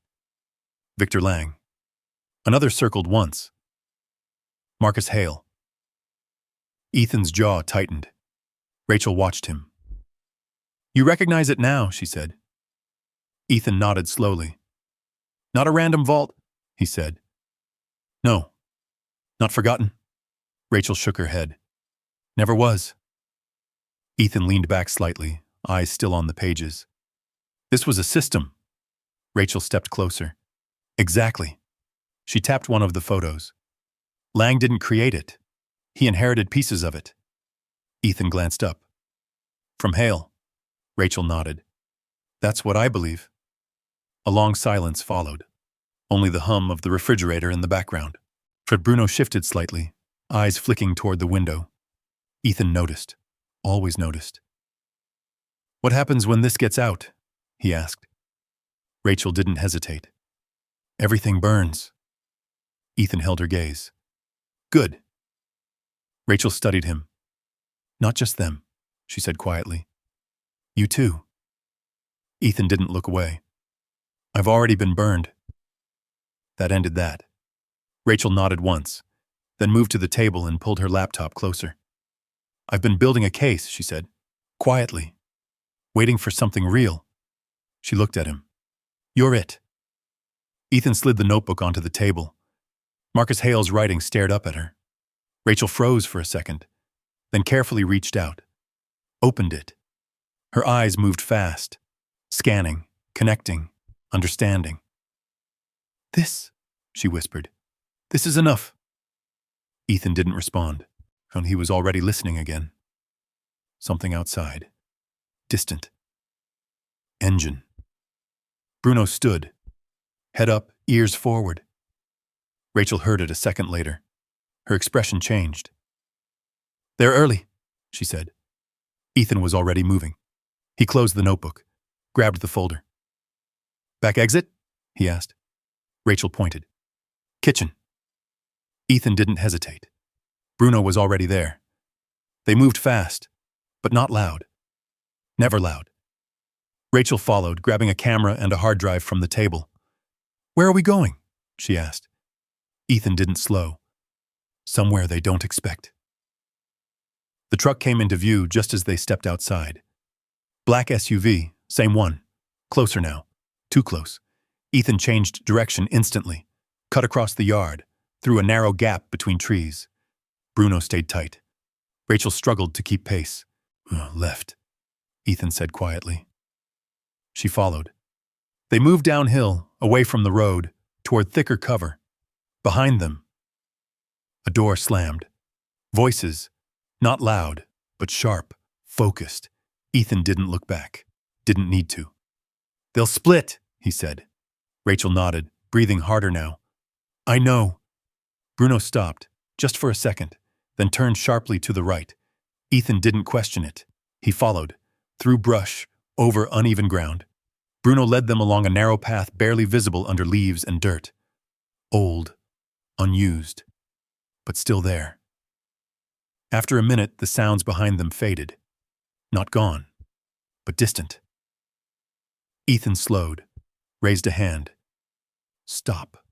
Victor Lang. Another circled once. Marcus Hale. Ethan's jaw tightened. Rachel watched him. You recognize it now, she said. Ethan nodded slowly. Not a random vault, he said. No. Not forgotten. Rachel shook her head. Never was. Ethan leaned back slightly, eyes still on the pages. This was a system. Rachel stepped closer. Exactly. She tapped one of the photos. Lang didn't create it. He inherited pieces of it. Ethan glanced up. From Hale. Rachel nodded. That's what I believe. A long silence followed. Only the hum of the refrigerator in the background. Fred Bruno shifted slightly, eyes flicking toward the window. Ethan noticed. Always noticed. What happens when this gets out? He asked. Rachel didn't hesitate. Everything burns. Ethan held her gaze. Good. Rachel studied him. Not just them, she said quietly. You too. Ethan didn't look away. I've already been burned. That ended that. Rachel nodded once, then moved to the table and pulled her laptop closer. I've been building a case, she said, quietly, waiting for something real. She looked at him. You're it. Ethan slid the notebook onto the table. Marcus Hale's writing stared up at her. Rachel froze for a second, then carefully reached out, opened it. Her eyes moved fast, scanning, connecting, understanding. This, she whispered. This is enough. Ethan didn't respond, and he was already listening again. Something outside. Distant. Engine. Bruno stood, head up, ears forward. Rachel heard it a second later. Her expression changed. "They're early," she said. Ethan was already moving. He closed the notebook, grabbed the folder. "Back exit?" he asked. Rachel pointed. "Kitchen." Ethan didn't hesitate. Bruno was already there. They moved fast, but not loud. Never loud. Rachel followed, grabbing a camera and a hard drive from the table. "Where are we going?" she asked. Ethan didn't slow. "Somewhere they don't expect." The truck came into view just as they stepped outside. Black SUV, same one. Closer now. Too close. Ethan changed direction instantly, cut across the yard, through a narrow gap between trees. Bruno stayed tight. Rachel struggled to keep pace. "Left," Ethan said quietly. She followed. They moved downhill, away from the road, toward thicker cover. Behind them, a door slammed. Voices, not loud, but sharp, focused. Ethan didn't look back. Didn't need to. "They'll split," he said. Rachel nodded, breathing harder now. "I know." Bruno stopped, just for a second, then turned sharply to the right. Ethan didn't question it. He followed, through brush, over uneven ground. Bruno led them along a narrow path barely visible under leaves and dirt. Old, unused, but still there. After a minute, the sounds behind them faded. Not gone, but distant. Ethan slowed, raised a hand. "Stop."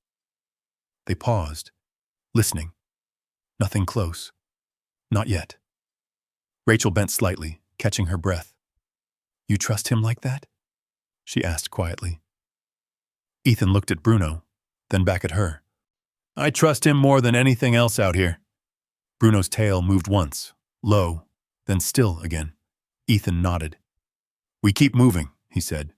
They paused, listening. Nothing close. Not yet. Rachel bent slightly, catching her breath. "You trust him like that?" she asked quietly. Ethan looked at Bruno, then back at her. "I trust him more than anything else out here." Bruno's tail moved once, low, then still again. Ethan nodded. "We keep moving," he said.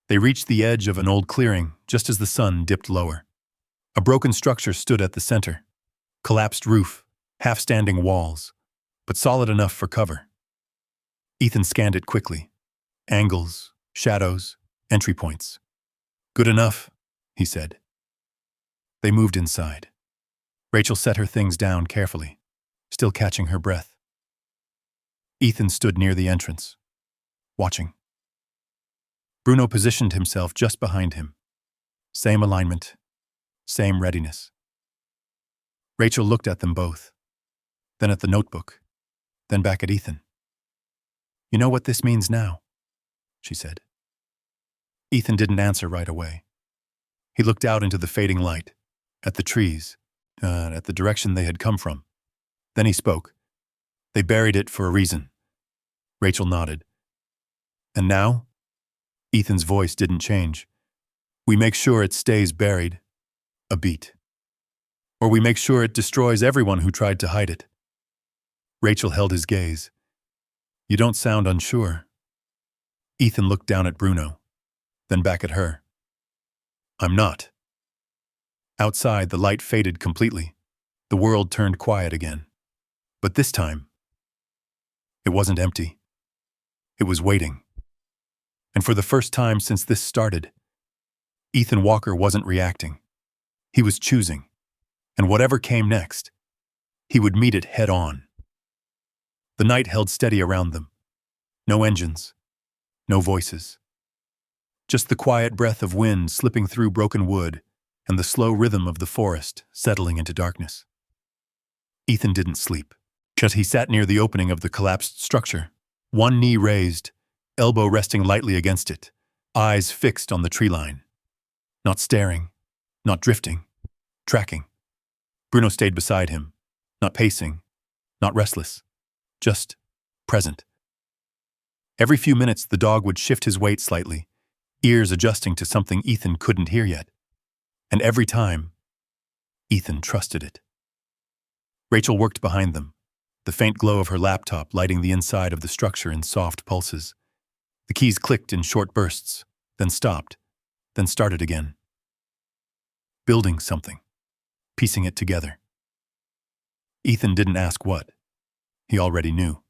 They reached the edge of an old clearing just as the sun dipped lower. A broken structure stood at the center. Collapsed roof, half-standing walls, but solid enough for cover. Ethan scanned it quickly. Angles, shadows, entry points. "Good enough," he said. They moved inside. Rachel set her things down carefully, still catching her breath. Ethan stood near the entrance, watching. Bruno positioned himself just behind him. Same alignment, same readiness. Rachel looked at them both, then at the notebook, then back at Ethan. "You know what this means now?" she said. Ethan didn't answer right away. He looked out into the fading light, at the trees, at the direction they had come from. Then he spoke. "They buried it for a reason." Rachel nodded. "And now?" Ethan's voice didn't change. "We make sure it stays buried. A beat. Or we make sure it destroys everyone who tried to hide it." Rachel held his gaze. "You don't sound unsure." Ethan looked down at Bruno, then back at her. "I'm not." Outside, the light faded completely. The world turned quiet again. But this time, it wasn't empty. It was waiting. And for the first time since this started, Ethan Walker wasn't reacting. He was choosing. And whatever came next, he would meet it head on. The night held steady around them. No engines. No voices. Just the quiet breath of wind slipping through broken wood and the slow rhythm of the forest settling into darkness. Ethan didn't sleep. He sat near the opening of the collapsed structure, one knee raised, elbow resting lightly against it, eyes fixed on the tree line. Not staring, not drifting, tracking. Bruno stayed beside him, not pacing, not restless, just present. Every few minutes the dog would shift his weight slightly, ears adjusting to something Ethan couldn't hear yet. And every time, Ethan trusted it. Rachel worked behind them, the faint glow of her laptop lighting the inside of the structure in soft pulses. The keys clicked in short bursts, then stopped, then started again. Building something, piecing it together. Ethan didn't ask what. He already knew.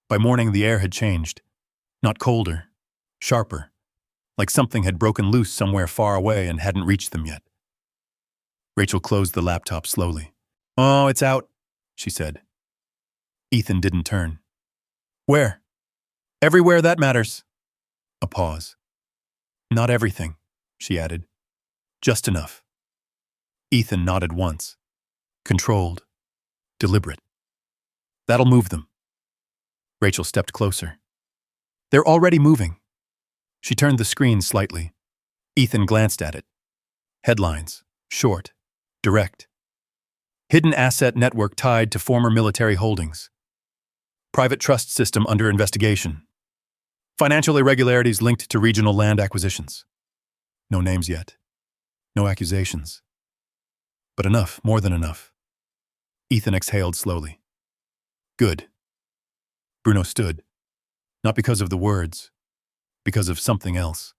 By morning, the air had changed. Not colder, sharper, like something had broken loose somewhere far away and hadn't reached them yet. Rachel closed the laptop slowly. "Oh, it's out," she said. Ethan didn't turn. "Where?" "Everywhere that matters." A pause. "Not everything," she added. "Just enough." Ethan nodded once. Controlled. Deliberate. "That'll move them." Rachel stepped closer. "They're already moving." She turned the screen slightly. Ethan glanced at it. Headlines. Short. Direct. Hidden asset network tied to former military holdings. Private trust system under investigation. Financial irregularities linked to regional land acquisitions. No names yet. No accusations. But enough, more than enough. Ethan exhaled slowly. "Good." Bruno stood. Not because of the words, because of something else.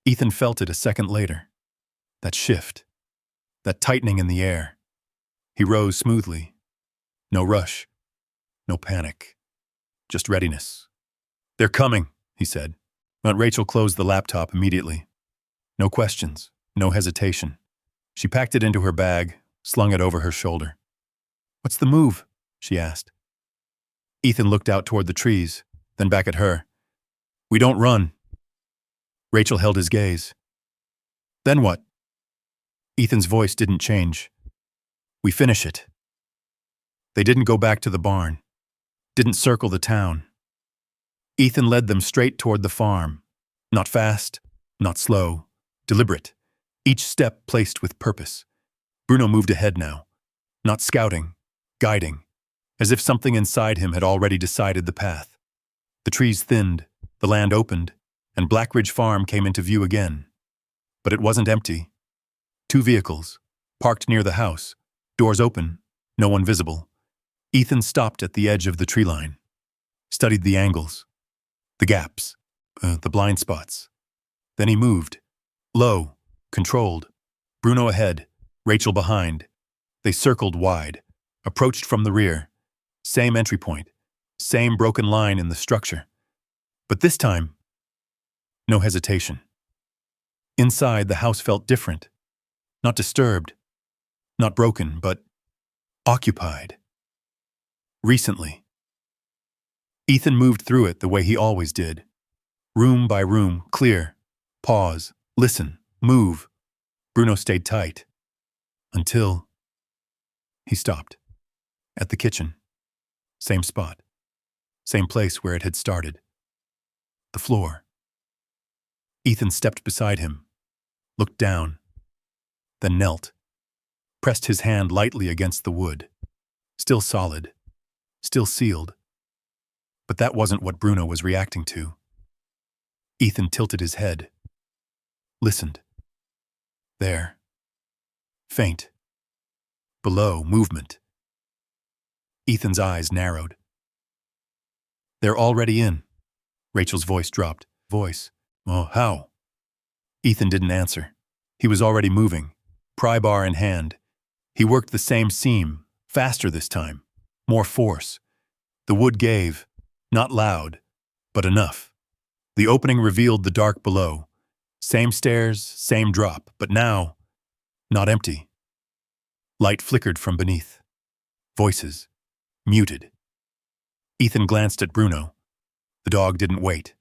Ethan felt it a second later. That shift. That tightening in the air. He rose smoothly. No rush. No panic. Just readiness. "They're coming," he said. But Rachel closed the laptop immediately. No questions. No hesitation. She packed it into her bag, slung it over her shoulder. "What's the move?" she asked. Ethan looked out toward the trees, then back at her. "We don't run." Rachel held his gaze. "Then what?" Ethan's voice didn't change. "We finish it." They didn't go back to the barn. Didn't circle the town. Ethan led them straight toward the farm. Not fast, not slow, deliberate. Each step placed with purpose. Bruno moved ahead now. Not scouting, guiding. As if something inside him had already decided the path. The trees thinned, the land opened, and Blackridge Farm came into view again. But it wasn't empty. 2 vehicles, parked near the house, doors open, no one visible. Ethan stopped at the edge of the tree line. Studied the angles. The gaps. The blind spots. Then he moved. Low, controlled. Bruno ahead, Rachel behind. They circled wide, approached from the rear. Same entry point, same broken line in the structure. But this time, no hesitation. Inside, the house felt different. Not disturbed, not broken, but occupied. Recently. Ethan moved through it the way he always did. Room by room, clear. Pause, listen, move. Bruno stayed tight. Until he stopped. At the kitchen. Same spot. Same place where it had started. The floor. Ethan stepped beside him, looked down, then knelt, pressed his hand lightly against the wood. Still solid, still sealed. But that wasn't what Bruno was reacting to. Ethan tilted his head, listened. There. Faint. Below, movement. Ethan's eyes narrowed. "They're already in." Rachel's voice dropped. Voice. "Oh, how?" Ethan didn't answer. He was already moving, pry bar in hand. He worked the same seam, faster this time, more force. The wood gave, not loud, but enough. The opening revealed the dark below. Same stairs, same drop, but now, not empty. Light flickered from beneath. Voices. Muted. Ethan glanced at Bruno. The dog didn't wait.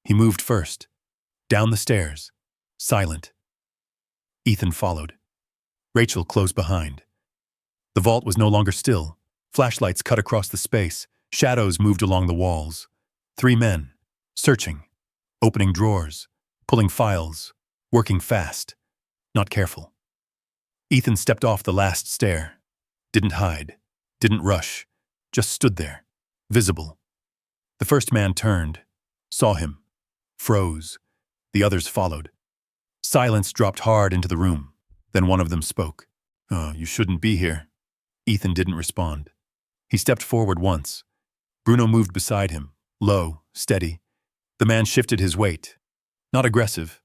He moved first. Down the stairs. Silent. Ethan followed. Rachel closed behind. The vault was no longer still. Flashlights cut across the space. Shadows moved along the walls. 3 men. Searching. Opening drawers. Pulling files. Working fast. Not careful. Ethan stepped off the last stair. Didn't hide. Didn't rush. Just stood there. Visible. The first man turned. Saw him. Froze. The others followed. Silence dropped hard into the room. Then one of them spoke. "Oh, you shouldn't be here." Ethan didn't respond. He stepped forward once. Bruno moved beside him. Low, steady. The man shifted his weight. Not aggressive.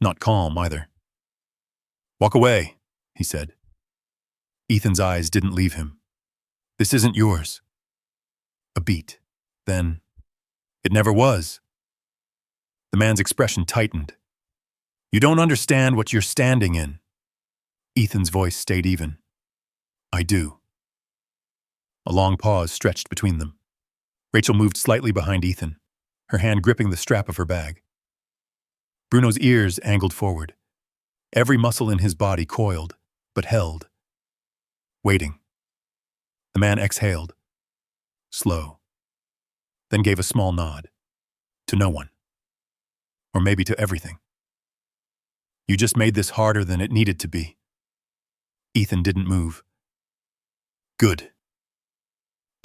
Not calm either. "Walk away," he said. Ethan's eyes didn't leave him. "This isn't yours." A beat. Then, "It never was." The man's expression tightened. You don't understand what you're standing in. Ethan's voice stayed even. I do. A long pause stretched between them. Rachel moved slightly behind Ethan, her hand gripping the strap of her bag. Bruno's ears angled forward. Every muscle in his body coiled, but held. Waiting. The man exhaled. Slow. Then gave a small nod. To no one. Or maybe to everything. You just made this harder than it needed to be. Ethan didn't move. Good.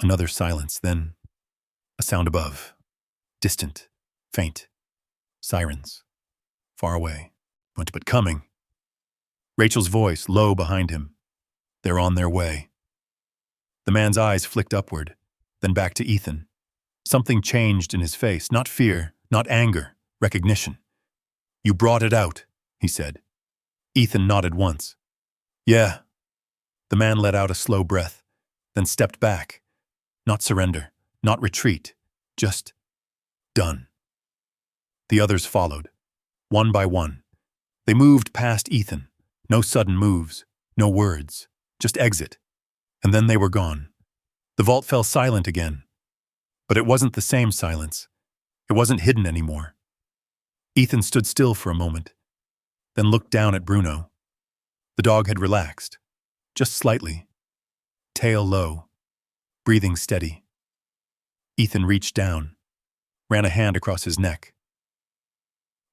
Another silence, then a sound above. Distant. Faint. Sirens. Far away. But coming. Rachel's voice, low behind him. They're on their way. The man's eyes flicked upward, then back to Ethan. Something changed in his face, not fear, not anger, recognition. You brought it out, he said. Ethan nodded once. Yeah. The man let out a slow breath, then stepped back. Not surrender, not retreat, just done. The others followed, one by one. They moved past Ethan. No sudden moves, no words, just exit. And then they were gone. The vault fell silent again. But it wasn't the same silence. It wasn't hidden anymore. Ethan stood still for a moment, then looked down at Bruno. The dog had relaxed, just slightly, tail low, breathing steady. Ethan reached down, ran a hand across his neck.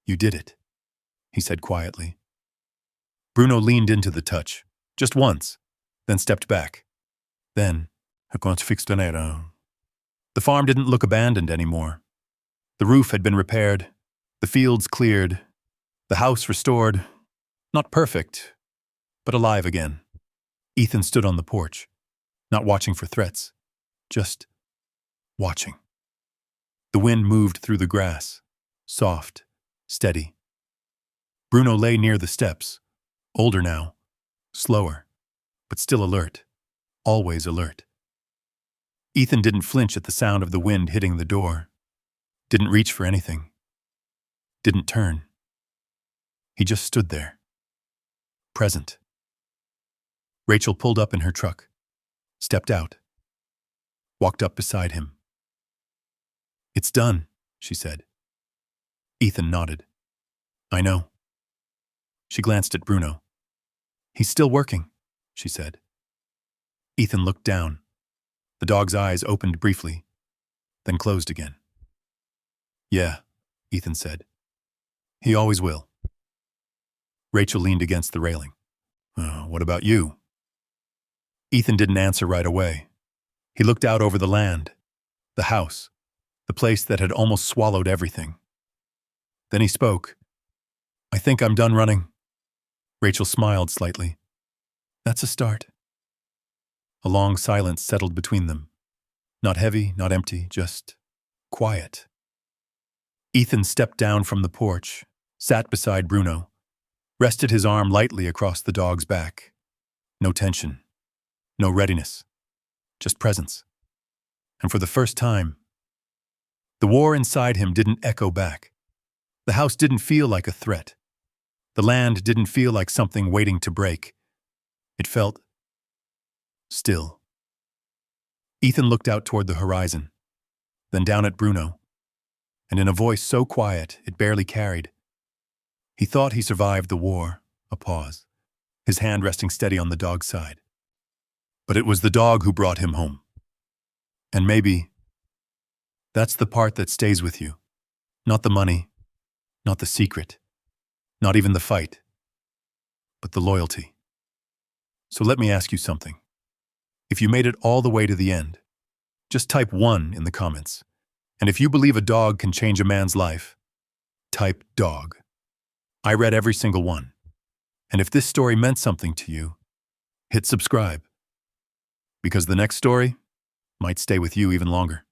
You did it, he said quietly. Bruno leaned into the touch, just once, then stepped back. Then, the farm didn't look abandoned anymore. The roof had been repaired, the fields cleared, the house restored. Not perfect, but alive again. Ethan stood on the porch, not watching for threats, just watching. The wind moved through the grass, soft, steady. Bruno lay near the steps, older now, slower, but still alert, always alert. Ethan didn't flinch at the sound of the wind hitting the door, didn't reach for anything, didn't turn. He just stood there, present. Rachel pulled up in her truck, stepped out, walked up beside him. It's done, she said. Ethan nodded. I know. She glanced at Bruno. He's still working, she said. Ethan looked down. The dog's eyes opened briefly, then closed again. Yeah, Ethan said. He always will. Rachel leaned against the railing. What about you? Ethan didn't answer right away. He looked out over the land, the house, the place that had almost swallowed everything. Then he spoke. I think I'm done running. Rachel smiled slightly. That's a start. A long silence settled between them. Not heavy, not empty, just quiet. Ethan stepped down from the porch, sat beside Bruno, rested his arm lightly across the dog's back. No tension, no readiness, just presence. And for the first time, the war inside him didn't echo back. The house didn't feel like a threat. The land didn't feel like something waiting to break. It felt still. Ethan looked out toward the horizon, then down at Bruno, and in a voice so quiet it barely carried. He thought he survived the war, a pause, his hand resting steady on the dog's side. But it was the dog who brought him home. And maybe that's the part that stays with you. Not the money, not the secret, not even the fight, but the loyalty. So let me ask you something. If you made it all the way to the end, just type 1 in the comments. And if you believe a dog can change a man's life, type dog. I read every single one. And if this story meant something to you, hit subscribe. Because the next story might stay with you even longer.